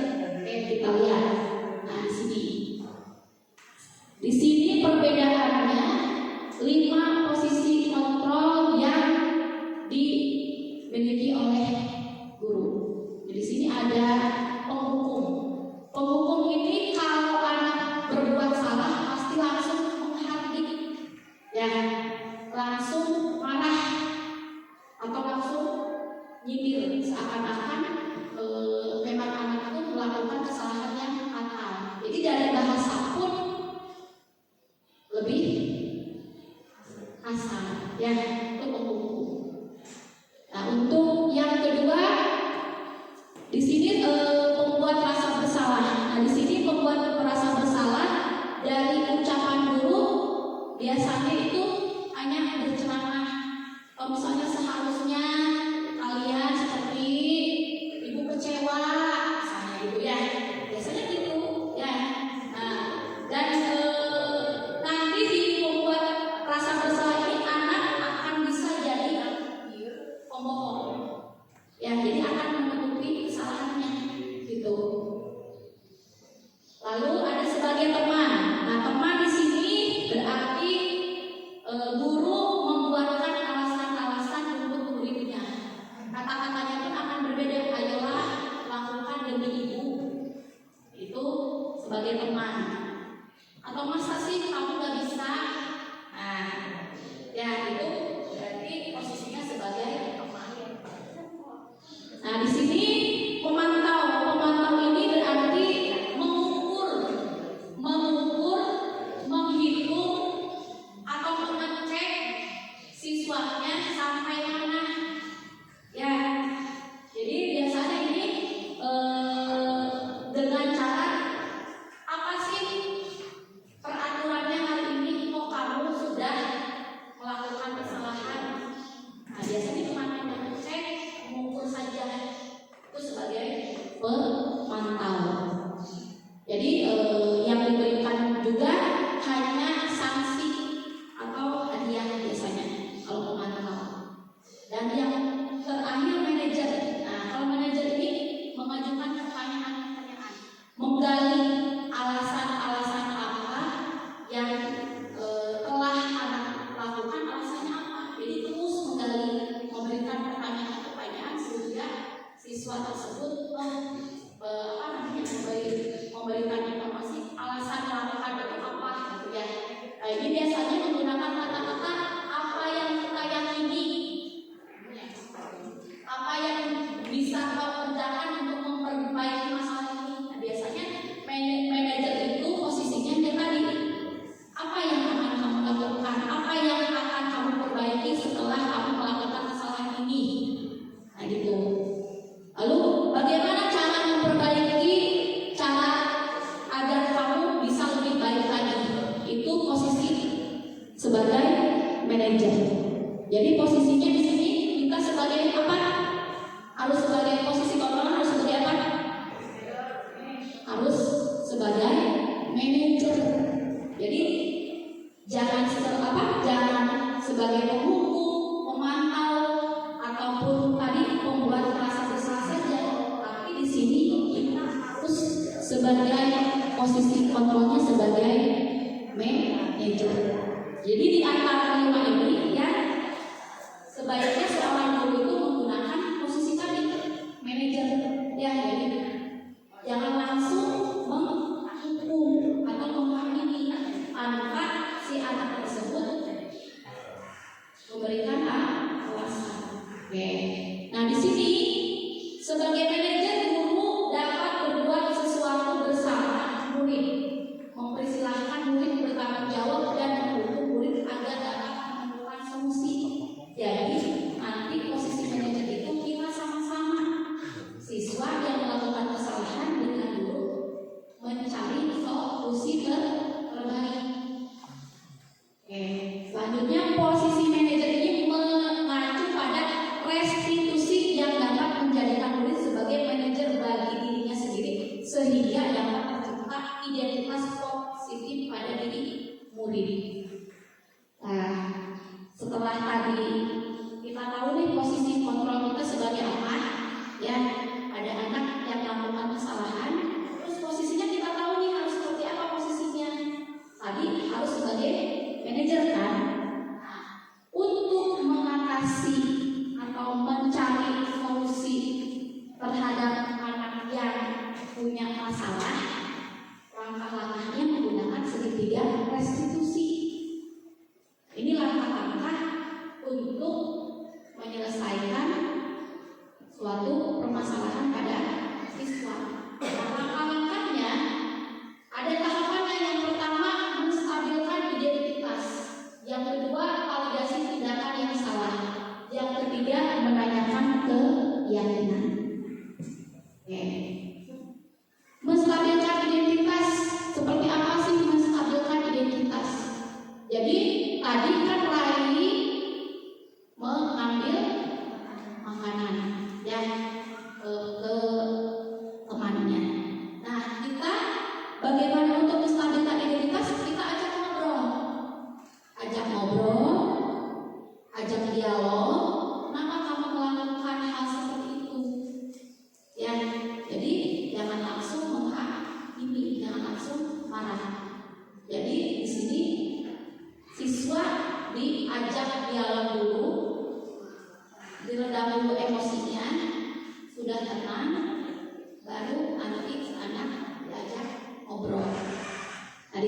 Kita lihat. Nah, di sini perbedaannya 5 posisi kontrol yang dimiliki oleh guru. Di sini ada penghukum. Penghukum ini kalau anak berbuat salah pasti langsung menghardik, ya, langsung marah atau langsung nyindir seakan-akan memang anak itu melakukan kesalahan yang fatal. Jadi dari bahasa pun lebih kasar, ya, itu penghukum. Nah, untuk yang kedua di sini pembuat rasa bersalah. Nah, di sini pembuat rasa bersalah dari ucapan guru biasanya itu hanya berceramah. Kalau misalnya seharusnya kalian seperti ibu kecewa, misalnya gitu ya, biasanya gitu ya. Nah, dan nanti si pembuat rasa bersalah ini anak akan bisa jadi pembohong, ya, jadi akan menutupi kesalahannya gitu. Lalu ada sebagai teman. Nah, teman di sini berarti guru membuatkan alasan-alasan untuk muridnya. Kata-katanya pun akan berbeda. Ayolah lakukan demi ibu. Itu sebagai teman. Atau masa sih kamu gak bisa? Nah, ya itu berarti posisinya sebagai teman. Nah, di sini pemantau. Pemantau ini berarti mengukur, menghitung atau mengecek siswanya sampai mana. Ya, jadi biasanya ini dengan cara apa sih peraturannya hari ini? Kok kamu sudah melakukan kesalahan? Nah, biasanya cuma mengecek, mengukur saja. Itu sebagai pemantau. Jadi yang diberikan juga hanya sanksi atau hadiah biasanya kalau pemantau. Dan yang terakhir manajer. Nah, kalau manajer ini mengajukan pertanyaan-pertanyaan, menggali alasan-alasan apa yang telah anak lakukan, alasannya apa. Jadi terus menggali, memberikan pertanyaan-pertanyaan sehingga siswa tersebut memberikan informasi alasan melakukan itu apa gitu ya. Nah, ini biasanya menggunakan kata-kata apa yang kita yakini, apa yang bisa kau kerjakan untuk memperbaiki masalah ini. Nah, biasanya manajer itu posisinya dia tadi, apa yang akan kamu lakukan, apa yang akan kamu perbaiki setelah kamu melakukan kesalahan ini. Nah, gitu. Lalu bagaimana cara memperbaiki, cara agar kamu bisa lebih baik lagi. Itu posisi sebagai manajer. Jadi posisinya di sini kita sebagai apa? Harus sebagai posisi kontrol, harus sebagai apa? Harus sebagai manajer. Jadi jangan sebagai penghukum, pemantau ataupun tadi pembuat rasa bersalah saja. Tapi di sini kita harus sebagai posisi kontrolnya sebagai manajer. Jadi di antara 5 ini ya, sebaiknya seorang guru itu menggunakan posisi tadi manajer, ya. Jadi jangan langsung menghukum atau menghakimi tanpa si anak tersebut memberikan alasan. Oke. Nah, di sini sebagai manajer guru dapat berbuat sesuatu bersama murid, mempersilahkan murid bertanggung jawab dan mendukung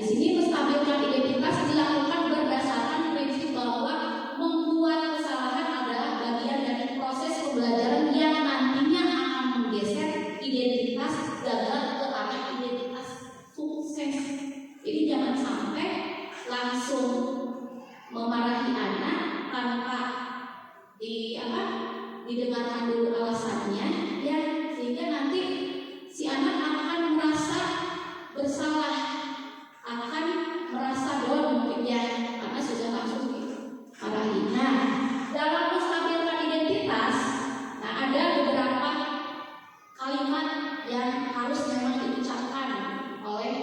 di sini menstabilkan identitas dilakukan berdasarkan prinsip bahwa membuat kesalahan adalah bagian dari proses pembelajaran yang nantinya akan menggeser identitas gagal ke arah identitas sukses. Jadi jangan sampai langsung memarahi anak tanpa didengarkan dulu alasannya, ya, sehingga nanti si anak akan merasa bersalah, akan merasa down mungkin ya, karena sudah langsung dimarahi. Nah, dalam menstabilkan identitas, nah ada beberapa kalimat yang harus memang diucapkan oleh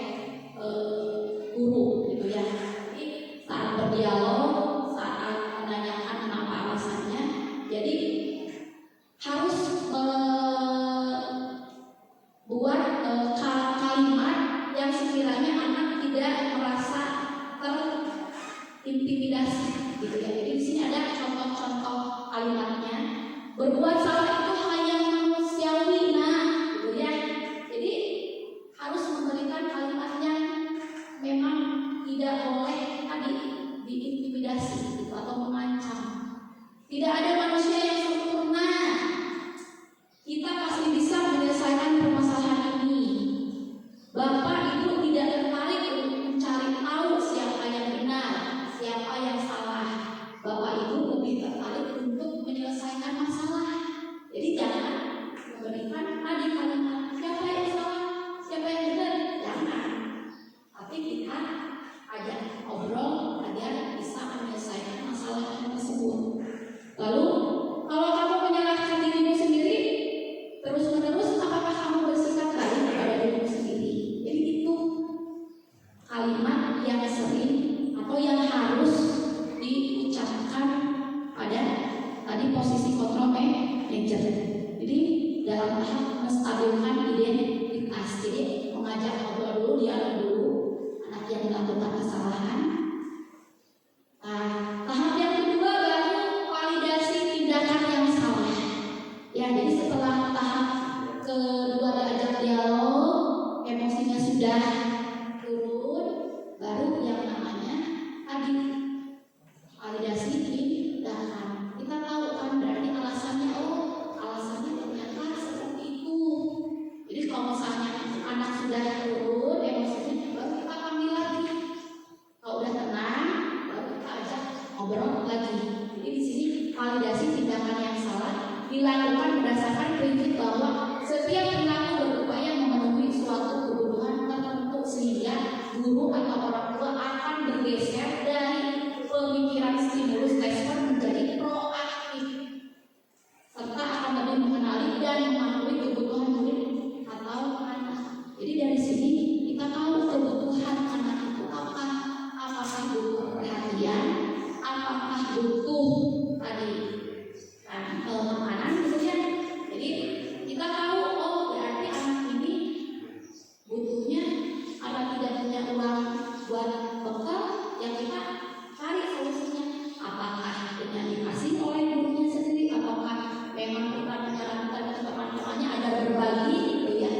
guru gitu ya. Jadi saat berdialog, saat menanyakan kenapa alasannya, jadi harus buat kalimat yang sekiranya anak tidak merasa terintimidasi gitu ya. Jadi di sini ada contoh-contoh kalimatnya. Berbuat salah itu hal yang manusiawi, nah gitu ya. Jadi harus memberikan kalimat yang memang tidak boleh tadi diintimidasi gitu, atau mengancam. Tidak ada manusia yang sempurna. Kita pasti bisa menyelesaikan permasalahan ini. Bapak Ibu tidak tertarik untuk mencari tahu siapa yang benar, siapa yang salah. Bapak Ibu lebih tertarik untuk menyelesaikan masalah. Jadi jangan memberikan tadi kalimat siapa yang salah, siapa yang benar, jangan. Tapi kita ajak ngobrol agar bisa menyelesaikan masalah tersebut. Lalu kalau kamu menyalahkan dirimu sendiri terus-menerus, apakah kamu bersikap baik kepada dirimu sendiri? Jadi itu kalimat yang sering atau yang harus diucapkan pada tadi posisi control manager. Jadi dalam tahap menstabilkan identitas, jadi mengajak ngobrol dulu, dialog dulu anak yang melakukan kesalahan. Nah, tahap yang kedua baru validasi tindakan yang salah. Ya, jadi setelah tahap kedua diajak dialog, emosinya sudah turun, baru yang namanya tadi validasi tindakan. Kita tahu kan berarti alasannya, alasannya ternyata seperti itu. Jadi kalau misalnya anak sudah turun emosinya, baru kita panggil lagi. Kalau udah tenang, baru kita ajak ngobrol lagi. Jadi di sini validasi tindakan yang salah dilakukan berdasarkan prinsip bahwa setiap perilaku berupaya memenuhi suatu kebutuhan tertentu, sehingga guru atau orang tua akan bergeser dari pemikiran stimulus respon menjadi proaktif, serta akan lebih mengenali dan memahami kebutuhan murid atau anak. Jadi dari sini kita tahu kebutuhan anak itu apa. Apakah butuh perhatian, apakah butuh tadi makanan gitu ya. Jadi kita tahu, berarti anak ini butuhnya karena tidak punya uang buat bekal, yang kita cari solusinya. Apakah dengan dikasih oleh gurunya sendiri, ataukah memang kita menyarankan ke teman-temannya ada berbagi gitu ya.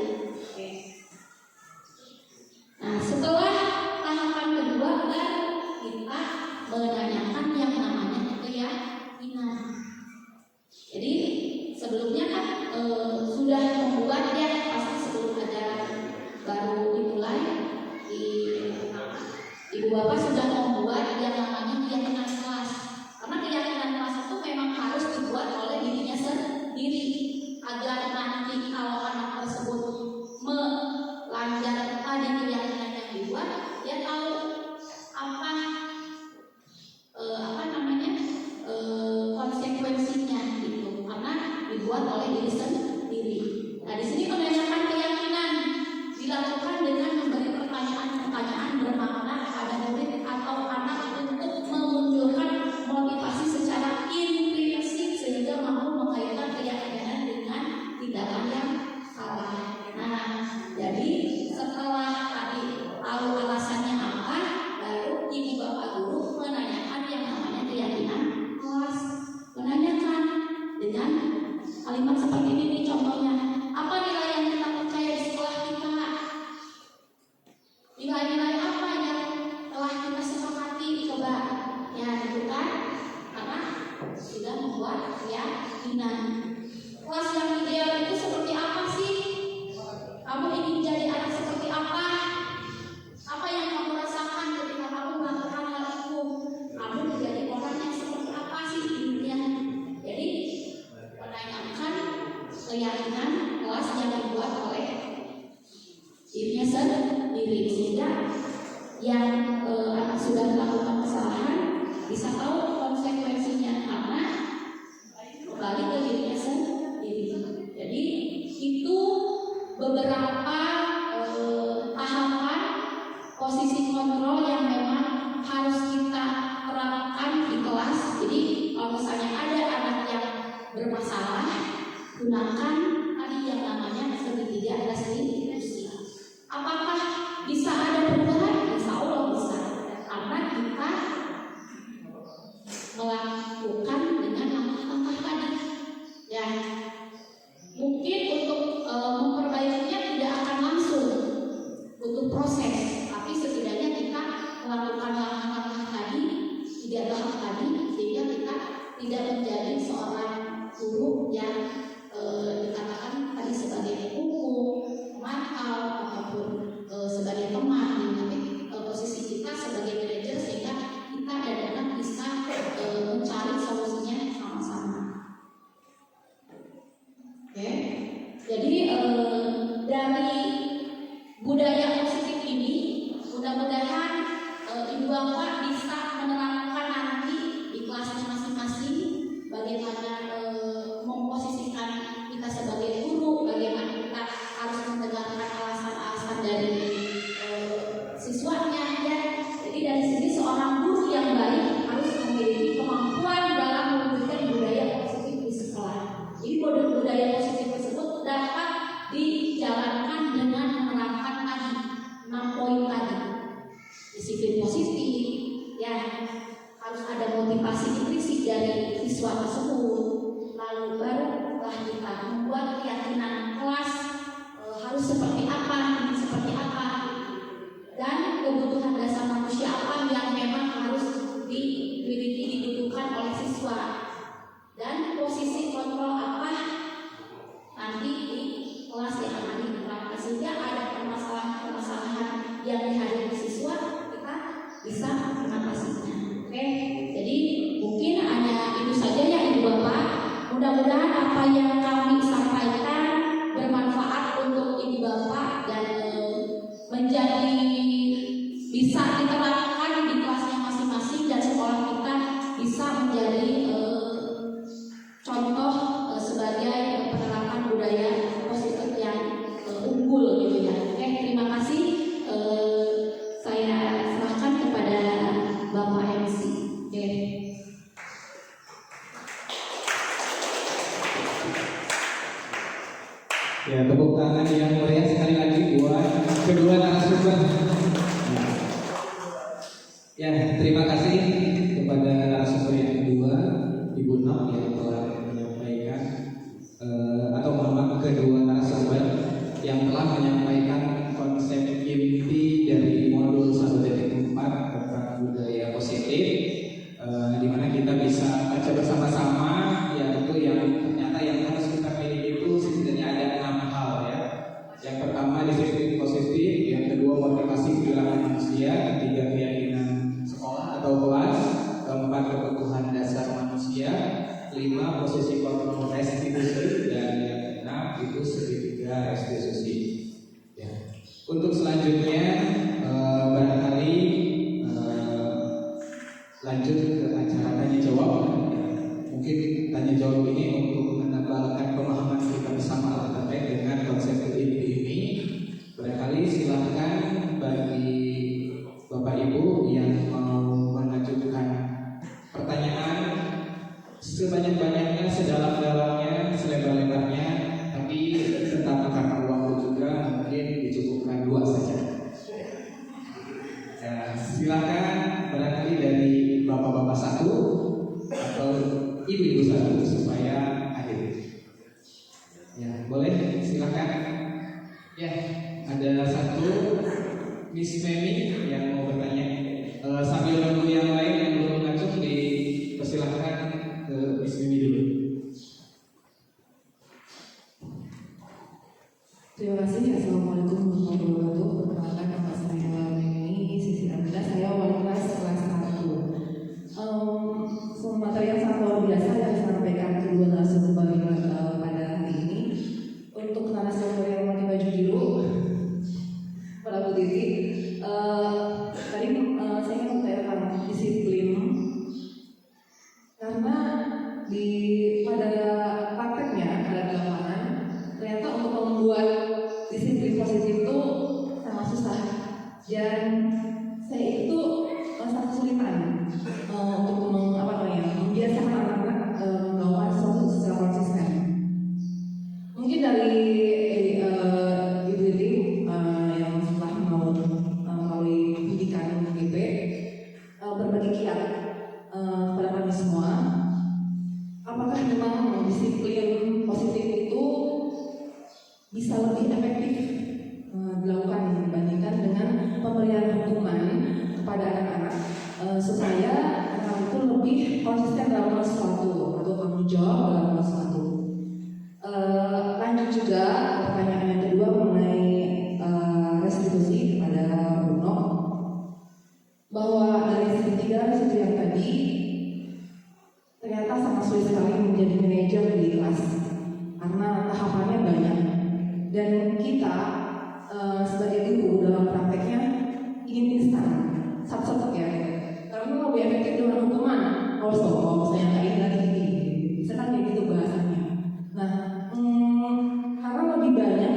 Nah, setelah tahapan kedua baru kita menanyakan yang namanya keyakinan. Jadi sebelumnya kan sudah membuat ya, pasti sebelum ajaran baru dimulai, ibu bapak sudah membuat yang namanya keyakinan kelas. Karena keyakinan kelas itu memang harus dibuat oleh dirinya sendiri, agar nanti kalau anak tersebut melanggar tadi keyakinan yang dibuat, dia tahu konsekuensinya gitu, karena dibuat oleh diri sendiri. Nah, di sini menanyakan keyakinan dilakukan dengan memberi pertanyaan-pertanyaan bermakna kepada murid atau anak untuk memunculkan motivasi secara implisit, sehingga mampu mengaitkan keyakinan dengan tindakan yang salah. sendiri, sehingga yang sudah melakukan kesalahan bisa tahu konsekuensinya karena kembali ke dirinya sendiri. Jadi itu beberapa tahapan posisi kontrol yang memang harus kita terapkan di kelas. Jadi kalau misalnya ada anak yang bermasalah, gunakan tadi yang namanya segitiga restitusi. Apakah bisa ada perubahan? Insya Allah bisa, karena kita melakukan dengan langkah-langkah tadi. Ya, mungkin untuk memperbaikinya tidak akan langsung, butuh proses, tapi setidaknya kita melakukan langkah-langkah tadi, 3 tahap tadi, sehingga kita tidak menjadi seorang guru yang dikatakan tadi sebagai hukum, pemantau ataupun sebagai teman, tapi posisi kita sebagai manajer sehingga kita dan anak bisa mencari solusinya sama-sama. Oke, jadi dari budaya positif ini mudah-mudahan ibu bapak bisa menerapkan nanti di kelasnya masing-masing bagaimana memposisikan kita sebagai guru, bagaimana kita harus mendengarkan alasan-alasan dari siswanya ya. Jadi dari sini seorang guru yang baik harus memiliki kemampuan dalam memberikan budaya positif di sekolah. Jadi budaya positif tersebut dapat dijalankan dengan menerapkan tadi 6 poin tadi. Disiplin positif, ya harus ada motivasi intrinsik dari siswa tersebut. Lalu barulah kita membuat keyakinan kelas harus seperti apa, dan kebutuhan dasar manusia apa yang memang harus dimiliki, dibutuhkan oleh siswa, dan posisi kontrol apa nanti di kelas yang akan diterapkan, sehingga ada permasalahan-permasalahan yang dihadapi siswa kita bisa mengatasinya. Oke, jadi mungkin hanya itu saja ya Ibu Bapak. Mudah-mudahan apa yang kami sampaikan bermanfaat untuk Ibu Bapak dan menjadi bisa diterapkan di kelasnya masing-masing, dan sekolah kita bisa menjadi contoh sebagai penerapan budaya positif yang unggul gitu ya. Oke, terima kasih. Saya serahkan kepada Bapak MC. Oke. Ya, tepuk tangan yang meriah sekali lagi buat kedua narasumber. Ya, terima kasih kepada narasumber yang kedua, Ibu Nok yang telah menyampaikan atau mohon kedua narasumber yang telah menyampaikan konsep inti dari modul 1.4 tentang budaya positif, di mana kita bisa baca bersama-sama, yaitu yang ternyata yang harus kita miliki itu setidaknya ada 6 hal ya. Yang pertama disiplin positif, yang kedua motivasi perilaku manusia, ketiga keyakinan sekolah atau kelas, keempat kebutuhan dasar manusia, 5 posisi kontrol restitusi, dan yang keenam itu segitiga restitusi. Ya. Untuk selanjutnya barangkali lanjut ke acara tanya jawab. Mungkin tanya jawab ini untuk menebalkan pemahaman kita bersama terkait dengan konsep inti ini. Barangkali silahkan bagi Bapak Ibu yang mau mengajukan pertanyaan sebanyak-banyaknya, sedalam-dalamnya, selebar-lebarnya, tapi tetap karena waktu juga mungkin dicukupkan 2 saja. Ya, silakan barangkali dari bapak-bapak 1 atau ibu-ibu 1 supaya adil. Ya, boleh silakan. Ya, ada 1 Miss Memi yang mau bertanya. Sambil menunggu yang lain yang belum mengajukan, dipersilakan ke Miss Memi dulu. Terima kasih. Assalamualaikum warahmatullahi wabarakatuh. Perkenalkan nama saya Memi Sisi Ramda. Saya wali kelas 1. Materi yang sangat luar biasa yang disampaikan kedua narasumber pada hari ini. Untuk narasumber yang pakai baju biru, Titi. Tadi saya ingin mengatakan disiplin, karena pada prakteknya, pada lapangan, ternyata untuk membuat disiplin positif itu sangat susah, dan saya itu sangat kesulitan untuk membiasakan anak-anak melakukan sesuatu secara konsisten. Mungkin dari Ibu Titi yang setelah melalui pendidikan UGP berbagi kiat kepada kami semua, apakah memang disiplin positif itu bisa lebih efektif dilakukan dibandingkan dengan pemberian hukuman kepada anak-anak supaya anak itu lebih konsisten dalam sesuatu atau tanggung jawab dalam sesuatu. Lanjut juga pertanyaan yang kedua mengenai restitusi kepada Bruno, bahwa dari segi 3 restitusi yang tadi ternyata sangat sulit sekali menjadi manajer di kelas karena tahapannya banyak, dan kita sebagai guru dalam prakteknya ingin instan, satu-satu ya, karena lebih efektif dengan hukuman. Kalau saya nggak ingat ini, bisa kan kayak gitu bahasanya. Nah, karena lebih banyak,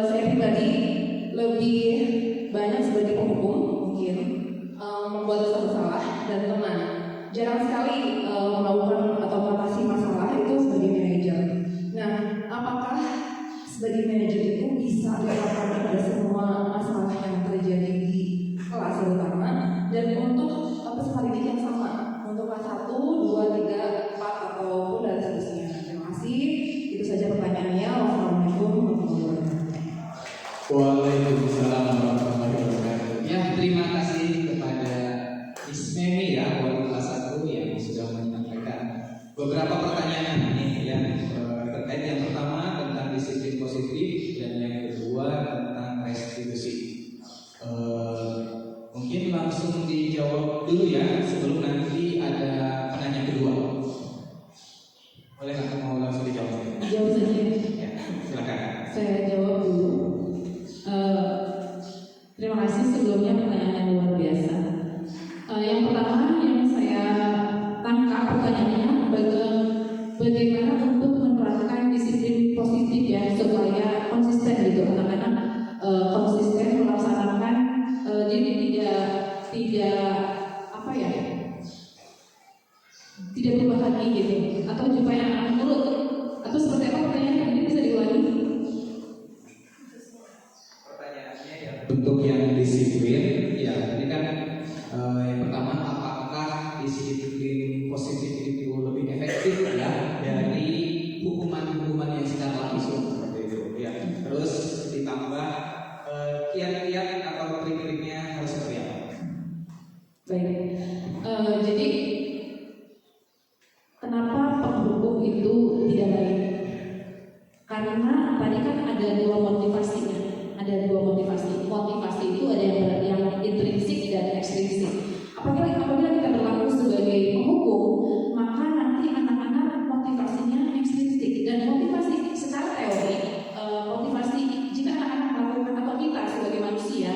saya pribadi lebih banyak sebagai penghukum mungkin membuat sesuatu salah dan tenang. Jarang sekali melakukan atau mengatasi masalah itu sebagai manajer. Nah, apakah sebagai manajer itu bisa dilakukan pada semua masalah yang terjadi di kelas terutama, dan untuk peserta didik yang sama, untuk kelas 1, 2, 3, 4 ataupun dan seterusnya. Terima kasih. Itu saja pertanyaannya. Wassalamualaikum warahmatullahi wabarakatuh. Waalaikumsalam warahmatullahi wabarakatuh. Ya, terima kasih kepada Ismemi ya, wali kelas 1 yang sudah menyampaikan beberapa pertanyaan nih ya, terkait yang pertama tentang disiplin positif dan yang kedua tentang restitusi. Mungkin langsung dijawab dulu ya sebelum nanti ada penanya kedua. Boleh nggak mau langsung dijawab? Jawab saja. Ya, silakan. Saya jawab dulu. Terima kasih sebelumnya, pertanyaan yang luar biasa. Yang pertama yang saya tangkap pertanyaannya, bagaimana untuk menerapkan disiplin positif ya supaya konsisten gitu, anak-anak konsisten melaksanakan, jadi tidak apa ya, tidak berubah lagi gitu, atau supaya anak nurut, atau seperti apa pertanyaannya tadi, bisa diulangi? Pertanyaannya ya, bentuk yang disiplin ya, ini kan yang pertama, apakah disiplin positif itu lebih efektif ya dari hukuman-hukuman yang secara langsung seperti itu ya, terus ditambah kiat-kiat atau trik-triknya harus seperti apa? Baik, jadi kenapa penghukum itu tidak baik? Karena tadi kan ada dua motivasinya, ada dua motivasi. Motivasi itu ada yang intrinsik dan ekstrinsik. Apabila kita berlaku sebagai penghukum, maka nanti anak-anak motivasinya ekstrinsik, dan motivasi secara teori, motivasi jika anak-anak melakukan atau kita sebagai manusia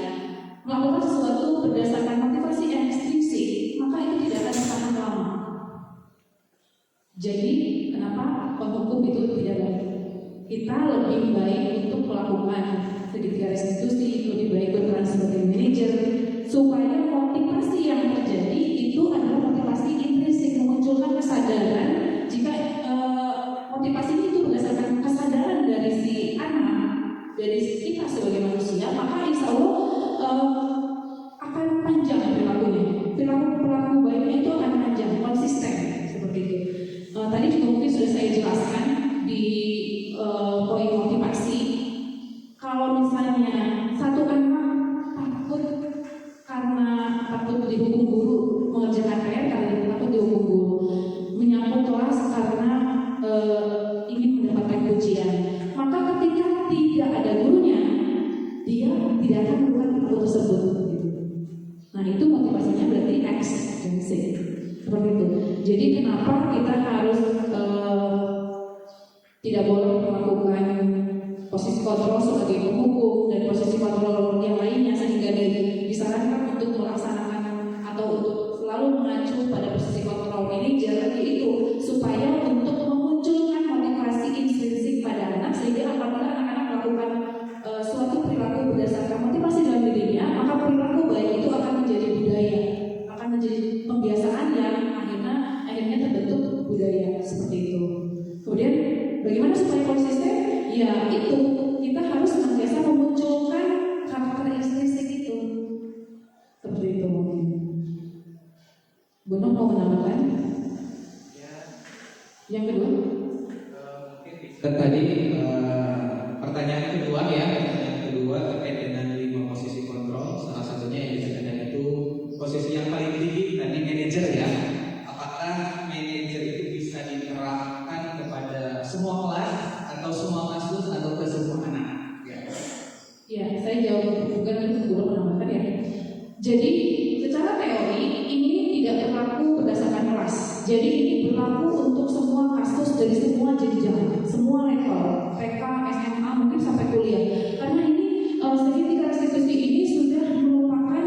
melakukan sesuatu berdasarkan motivasi ekstrinsik, maka itu tidak akan bertahan lama. Jadi kenapa penghukum itu tidak baik? Kita lebih baik untuk melakukan segitiga restitusi, lebih baik berperan sebagai manajer, supaya motivasi yang terjadi itu adalah motivasi intrinsik, memunculkan kesadaran. Jika motivasi itu berdasarkan kesadaran dari si anak, dari kita sebagai manusia, maka insya Allah akan panjang perilakunya. Perilaku baiknya itu akan panjang, konsisten seperti itu. Tadi juga mungkin sudah saya jelaskan di poin motivasi. Kalau misalnya satu anak takut dihukum guru mengerjakan PR karena takut dihukum guru, menyapu kelas karena ingin mendapatkan pujian, maka ketika tidak ada gurunya, dia tidak akan melakukan perilaku tersebut. Nah, itu motivasinya berarti ekstrinsik seperti itu. Jadi kenapa kita harus tidak boleh melakukan posisi kontrol sebagai penghukum dan posisi kontrol yang lainnya sehingga mau menambahkan? Yang kedua? Tadi pertanyaan kedua ya, pertanyaan kedua terkait dengan 5 posisi kontrol. Salah satunya yang disebutkan itu posisi yang paling tinggi tadi manajer ya. Apakah manajer itu bisa diterapkan kepada semua kelas atau semua kasus atau ke semua anak? Ya, saya jawab bukan itu guru menambahkan ya. Jadi secara teori ini tidak berlaku berdasarkan kelas. Jadi ini berlaku untuk semua kasus dari semua jenjang, semua level, TK, SMA, mungkin sampai kuliah. Karena ini segitiga restitusi ini sudah merupakan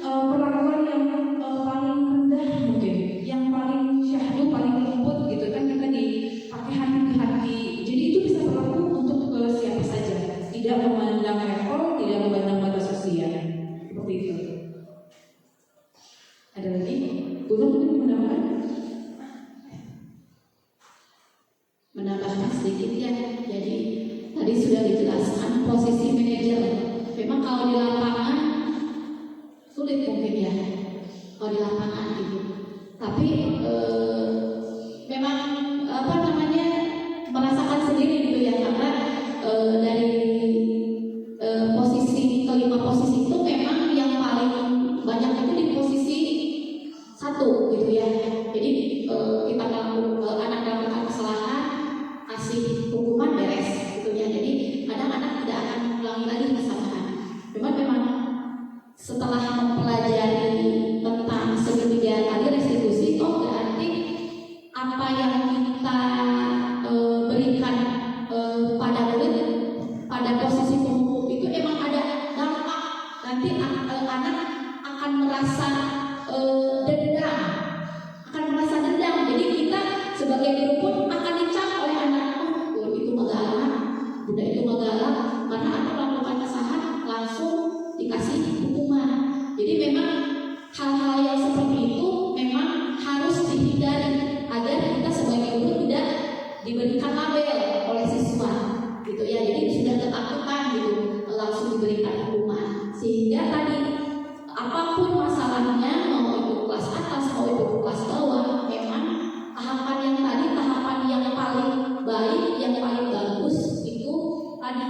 perlakuan yang paling rendah mungkin, yang paling syahdu, paling lembut gitu kan, kita dipakai hati-hati. Jadi itu bisa berlaku untuk siapa saja, tidak memandang level, tidak memandang batas usia, seperti itu. Ada lagi? Guru mungkin menambahkan sedikit ya. Jadi tadi sudah dijelaskan posisi manajer. Memang kalau di lapangan sulit mungkin ya, kalau di lapangan gitu. Tapi memang merasakan sendiri gitu ya, karena dari posisi kelima posisi itu memang yang paling banyak itu di posisi 1 gitu ya. Jadi kita anak melakukan kesalahan, kasih hukuman, beres gitu ya. Jadi kadang anak tidak akan mengulangi lagi kesalahan. Memang setelah mempelajari tentang segitiga tadi restitusi, berarti apa yang kita berikan pada murid pada posisi penghukum itu emang ada dampak. Nanti anak akan merasa dendam, jadi kita sebagai guru pun akan dicap oleh anak, guru itu galak, bunda itu galak, karena anak melakukan kesalahan langsung dikasih hukuman. Jadi memang hal-hal yang seperti itu memang harus dihindari agar kita sebagai guru tidak diberikan label oleh siswa gitu ya. Jadi sudah ketakutan gitu langsung diberikan hukuman, sehingga tadi apapun masalahnya, mau itu kelas atas mau itu kelas bawah, memang tahapan yang tadi, tahapan yang paling baik, yang paling bagus itu tadi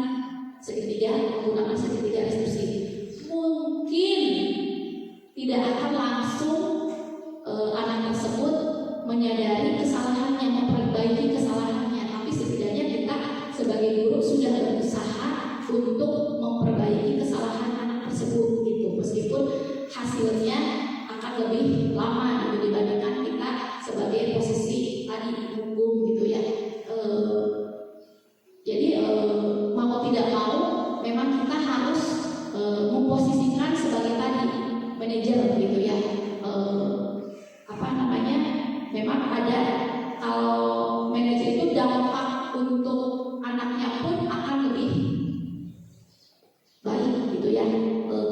segitiga, menggunakan segitiga restitusi. Mungkin tidak akan langsung anak tersebut menyadari kesalahannya, memperbaiki kesalahannya, tapi setidaknya kita sebagai guru sudah berusaha untuk memperbaiki kesalahan anak tersebut gitu, meskipun hasilnya akan lebih lama gitu dibandingkan kita sebagai posisi tadi hukum gitu ya. Jadi mau tidak mau memang kita harus memposisikan sebagai tadi manajer gitu ya. Memang ada, kalau manajer itu dampak untuk anaknya pun akan lebih baik gitu ya,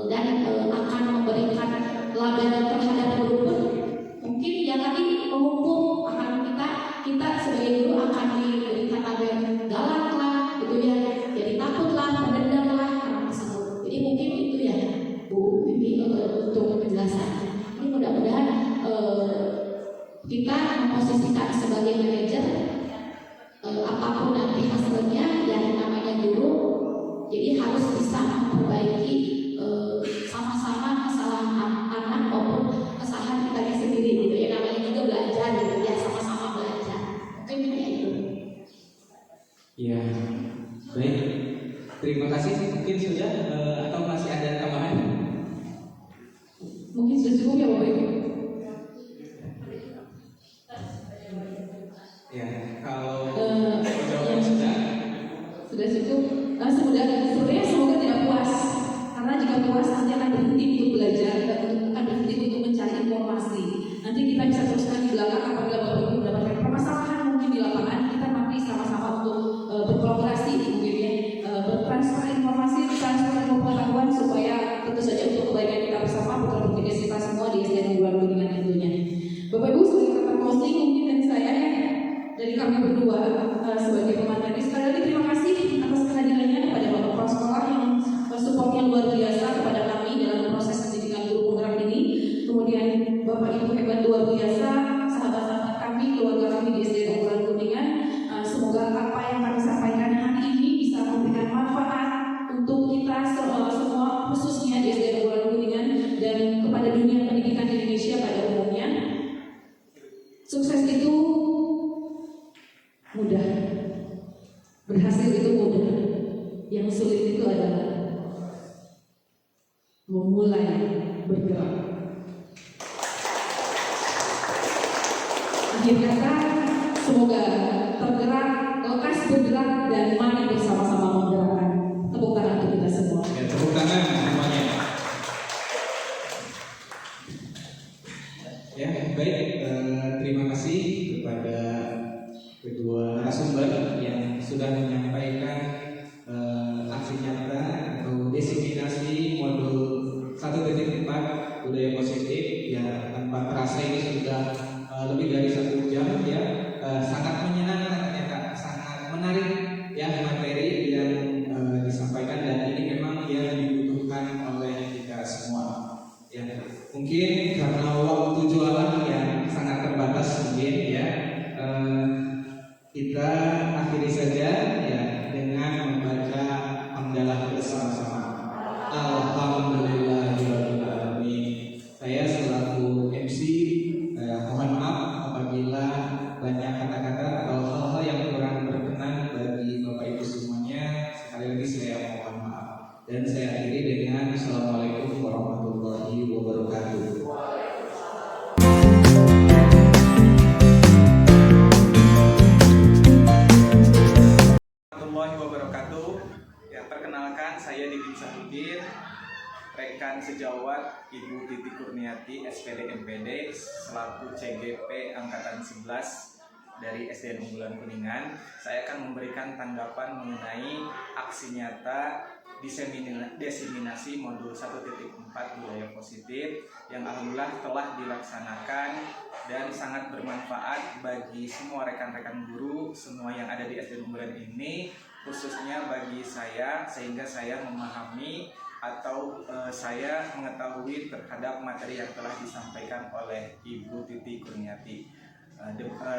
dan akan memberikan label terhadap guru pun mungkin ya tadi menghukum, akan kita sebagai guru akan diberikan label galak lah gitu ya, jadi takut lah, pendendam lah karena tersebut. Jadi mungkin itu ya Bu Bibi untuk penjelasannya. Ini mudah-mudahan kita memposisikan sebagai manajer, apapun nanti hasilnya yang namanya guru, jadi harus bisa memperbaiki sama-sama kesalahan anak maupun kesalahan kita sendiri gitu ya, namanya juga belajar gitu ya, sama-sama belajar. Mungkin kayak itu. Ya, baik. Terima kasih. Mungkin sudah atau masih ada tambahan? Mungkin sudah cukup ya Bapak Ibu. Ya, kalau jawaban sudah cukup. Sebenarnya semoga tidak puas, karena jika puas nanti akan berhenti untuk belajar dan akan berhenti untuk mencari informasi. Nanti kita bisa teruskan di belakang apabila Bapak Ibu mendapatkan permasalahan mungkin di lapangan, kita nanti sama-sama untuk berkolaborasi mungkin ya, bertransfer informasi, transfer ilmu pengetahuan supaya tentu saja untuk kebaikan kita bersama, putra-putri kita semua di SDN Unggulan Kuningan tentunya. Bapak Ibu, sebagai kata closing mungkin dari saya ya, dari kami berdua sebagai pemateri, sekali lagi terima kasih atas kehadirannya kepada Bapak Kepala Sekolah yang support yang luar biasa kepada kami dalam proses pendidikan guru penggerak ini. Kemudian Bapak Ibu hebat luar biasa mulai bergerak. Akhir kata, semoga tergerak, lekas bergerak, dan mari bersama-sama menggerakkan. Tepuk tangan untuk kita semua. Ya, tepuk tangan semuanya. Ya, baik. Terima kasih kepada kedua narasumber yang sudah menyampaikan aksi nyata atau diseminasi modul 1.4 budaya positif. Ya, tanpa terasa ini sudah lebih dari 1 jam ya. Sangat menyenangkan ternyata, sangat menarik ya materi yang disampaikan, dan ini memang yang dibutuhkan oleh kita semua. Ya, mungkin karena waktu jualan yang sangat terbatas mungkin ya, kita akhiri saja ya dengan membaca hamdalah bersama-sama. Alhamdulillahirabbil alamin. Saya selaku MC mohon maaf apabila banyak kata-kata atau hal-hal yang kurang berkenan bagi Bapak Ibu semuanya. Sekali lagi saya mohon maaf, dan saya akhiri dengan Assalamualaikum warahmatullahi wabarakatuh. Warahmatullahi wabarakatuh. Ya, perkenalkan saya Didin Sahudin, rekan sejawat Ibu Titi Kurniati SPD MPD selaku CGP angkatan 11 dari SDN Unggulan Kuningan. Saya akan memberikan tanggapan mengenai aksi nyata diseminasi modul 1.4 budaya positif yang alhamdulillah telah dilaksanakan dan sangat bermanfaat bagi semua rekan-rekan guru semua yang ada di SDN Unggulan ini, khususnya bagi saya, sehingga saya memahami atau saya mengetahui terhadap materi yang telah disampaikan oleh Ibu Titi Kurniati.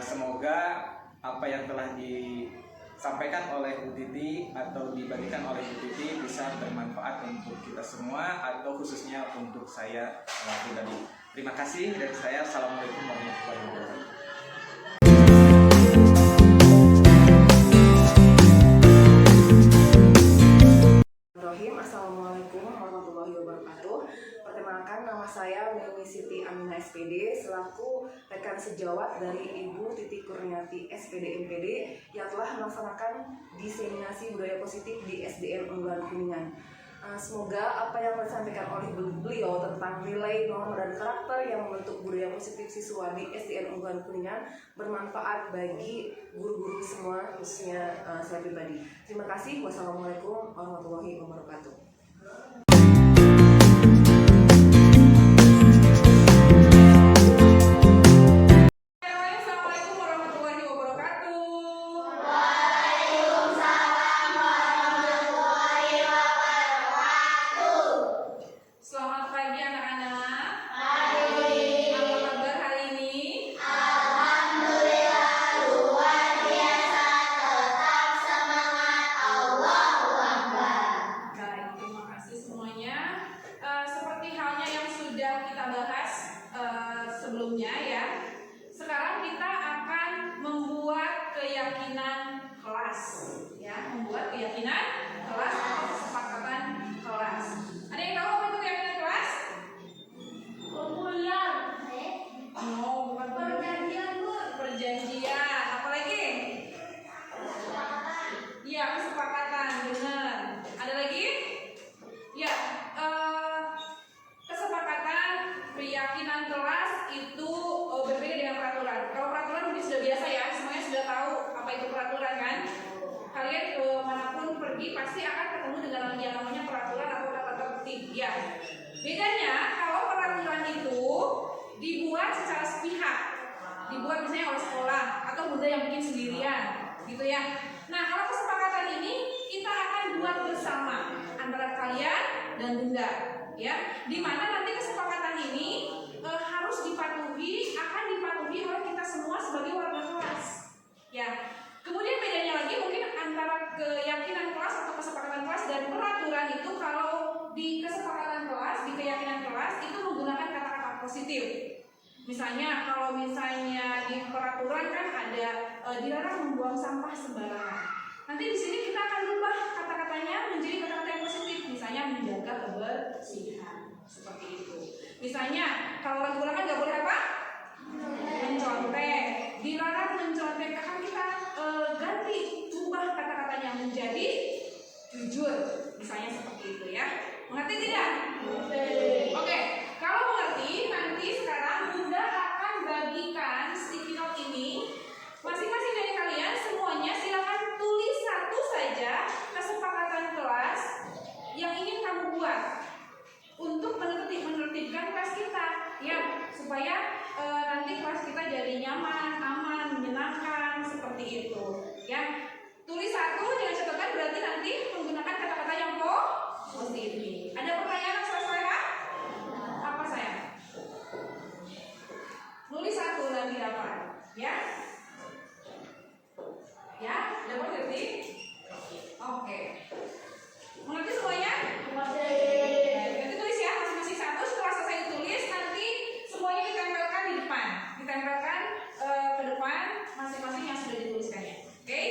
Semoga apa yang telah disampaikan oleh Bu Titi atau dibagikan oleh Bu Titi bisa bermanfaat untuk kita semua atau khususnya untuk saya pribadi. Terima kasih dari saya. Assalamualaikum warahmatullahi wabarakatuh. Assalamualaikum warahmatullahi wabarakatuh. Perkenalkan, nama saya Mimi Siti Aminah SPD selaku rekan sejawat dari Ibu Titi Kurniati SPD MPD yang telah melaksanakan diseminasi budaya positif di SDN Unggulan Kuningan. Semoga apa yang disampaikan oleh beliau tentang nilai, norma, dan karakter yang membentuk budaya positif siswa di SDN Unggulan Kuningan bermanfaat bagi guru-guru semua, khususnya saya pribadi. Terima kasih. Wassalamualaikum warahmatullahi wabarakatuh. Assalamualaikum warahmatullahi wabarakatuh. Selamat pagi anak-anak. Apa kabar hari ini? Baik, terima kasih semuanya. Seperti halnya yang sudah kita bahas sebelumnya ya. Sekarang kita akan membuat keyakinan kelas, ya, membuat keyakinan kelas atau kesepakatan kelas. Ada yang tahu apa itu keyakinan kelas? Oh, bukan perjanjian, Bu. Perjanjian. Apa lagi? Iya, kesepakatan. Benar. Ada lagi? Ya, kesepakatan keyakinan kelas itu berbeda dengan peraturan. Kalau peraturan mungkin sudah biasa ya, semuanya sudah tahu apa itu peraturan kan? Kalian kemanapun pergi pasti akan ketemu dengan yang namanya peraturan atau tata tertib ya. Bedanya kalau peraturan itu dibuat secara sepihak, dibuat misalnya oleh sekolah atau bunda yang bikin sendirian, gitu ya. Nah, kalau kesepakatan ini kita akan buat bersama antara kalian dan bunda, ya. Dimana nanti kesepakatan ini harus dipatuhi, akan dipatuhi oleh kita semua sebagai warga kelas, ya. Kemudian bedanya lagi mungkin antara keyakinan kelas atau kesepakatan kelas dan peraturan itu, kalau di kesepakatan kelas, di keyakinan kelas itu menggunakan kata-kata positif. Misalnya kalau misalnya di peraturan kan ada dilarang membuang sampah sembarangan. Nanti di sini kita akan rubah kata-katanya menjadi kata-kata yang positif, misalnya menjaga kebersihan. seperti itu. Misalnya kalau ragu-ragu kan nggak boleh apa? Mencontek. Dilarang mencontek, akan kita ganti, ubah kata-katanya menjadi jujur. Misalnya seperti itu ya. Mengerti tidak? Oke. Kalau mengerti, nanti sekarang Bunda akan bagikan sticky note ini. Masing-masing dari kalian semuanya silakan tulis satu saja kesepakatan kelas yang ingin kamu buat untuk menertibkan kelas kita, ya, supaya nanti kelas kita jadi nyaman, aman, menyenangkan seperti itu, ya. Tulis satu dengan catatan berarti nanti menggunakan kata-kata yang positif. Ada pertanyaan selesai kah? Apa sayang? Nulis satu nanti dapat, ya. Ya, dapat ngerti? Oke. Mengerti semuanya? Nanti tulis ya, masing-masing satu. Setelah selesai ditulis, nanti semuanya ditempelkan di depan. Ditempelkan ke depan masing-masing yang sudah dituliskannya. Oke?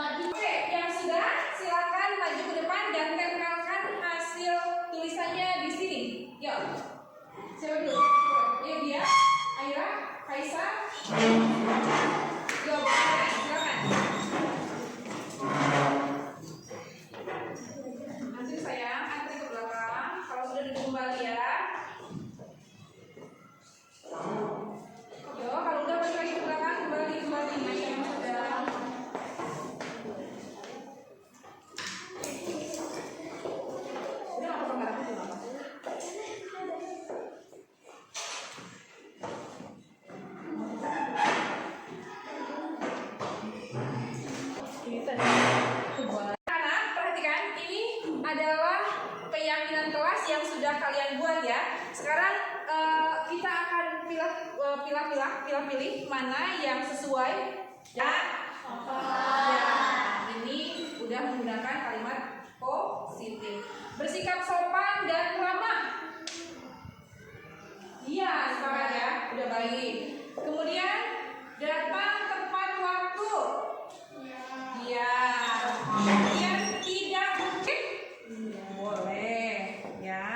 Oke, yang sudah silakan maju ke depan dan tempelkan hasil tulisannya di sini. Yuk, siapa dulu? Yuk dia, Aira, Kaisa. Yuk, silakan. Nanti sayang, antri ke belakang. Kalau sudah duduk kembali ya. Yuk, kalau udah balik lagi ke belakang, kembali yang sudah. Anak, perhatikan, ini adalah keyakinan kelas yang sudah kalian buat ya. Sekarang kita akan pilih mana yang sesuai. Ya, ini udah menggunakan kalimat positif. Bersikap sopan dan ramah. Iya, sepakat ya, udah baik. Kemudian datang tepat waktu. Iya. Kemudian tidak mungkin. Boleh, ya.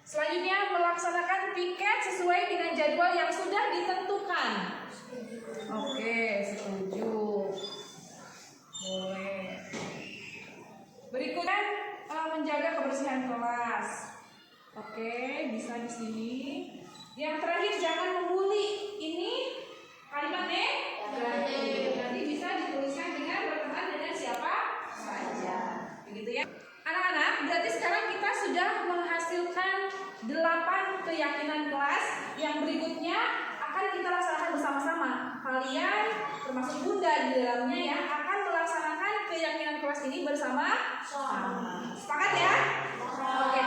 Selanjutnya melaksanakan piket sesuai dengan jadwal yang sudah ditentukan. Oke, setuju. Boleh. Berikutnya menjaga kebersihan kelas. Oke, bisa di sini. Yang terakhir jangan membuli. Ini kalimat negatif. Nanti bisa dituliskan dengan berteman dengan siapa saja. Begitu ya. Anak-anak, berarti sekarang kita sudah menghasilkan 8 keyakinan kelas. Yang berikutnya akan kita laksanakan bersama-sama. Kalian termasuk Bunda di dalamnya ya akan melaksanakan keyakinan kelas ini bersama-sama. Sepakat ya? Oke.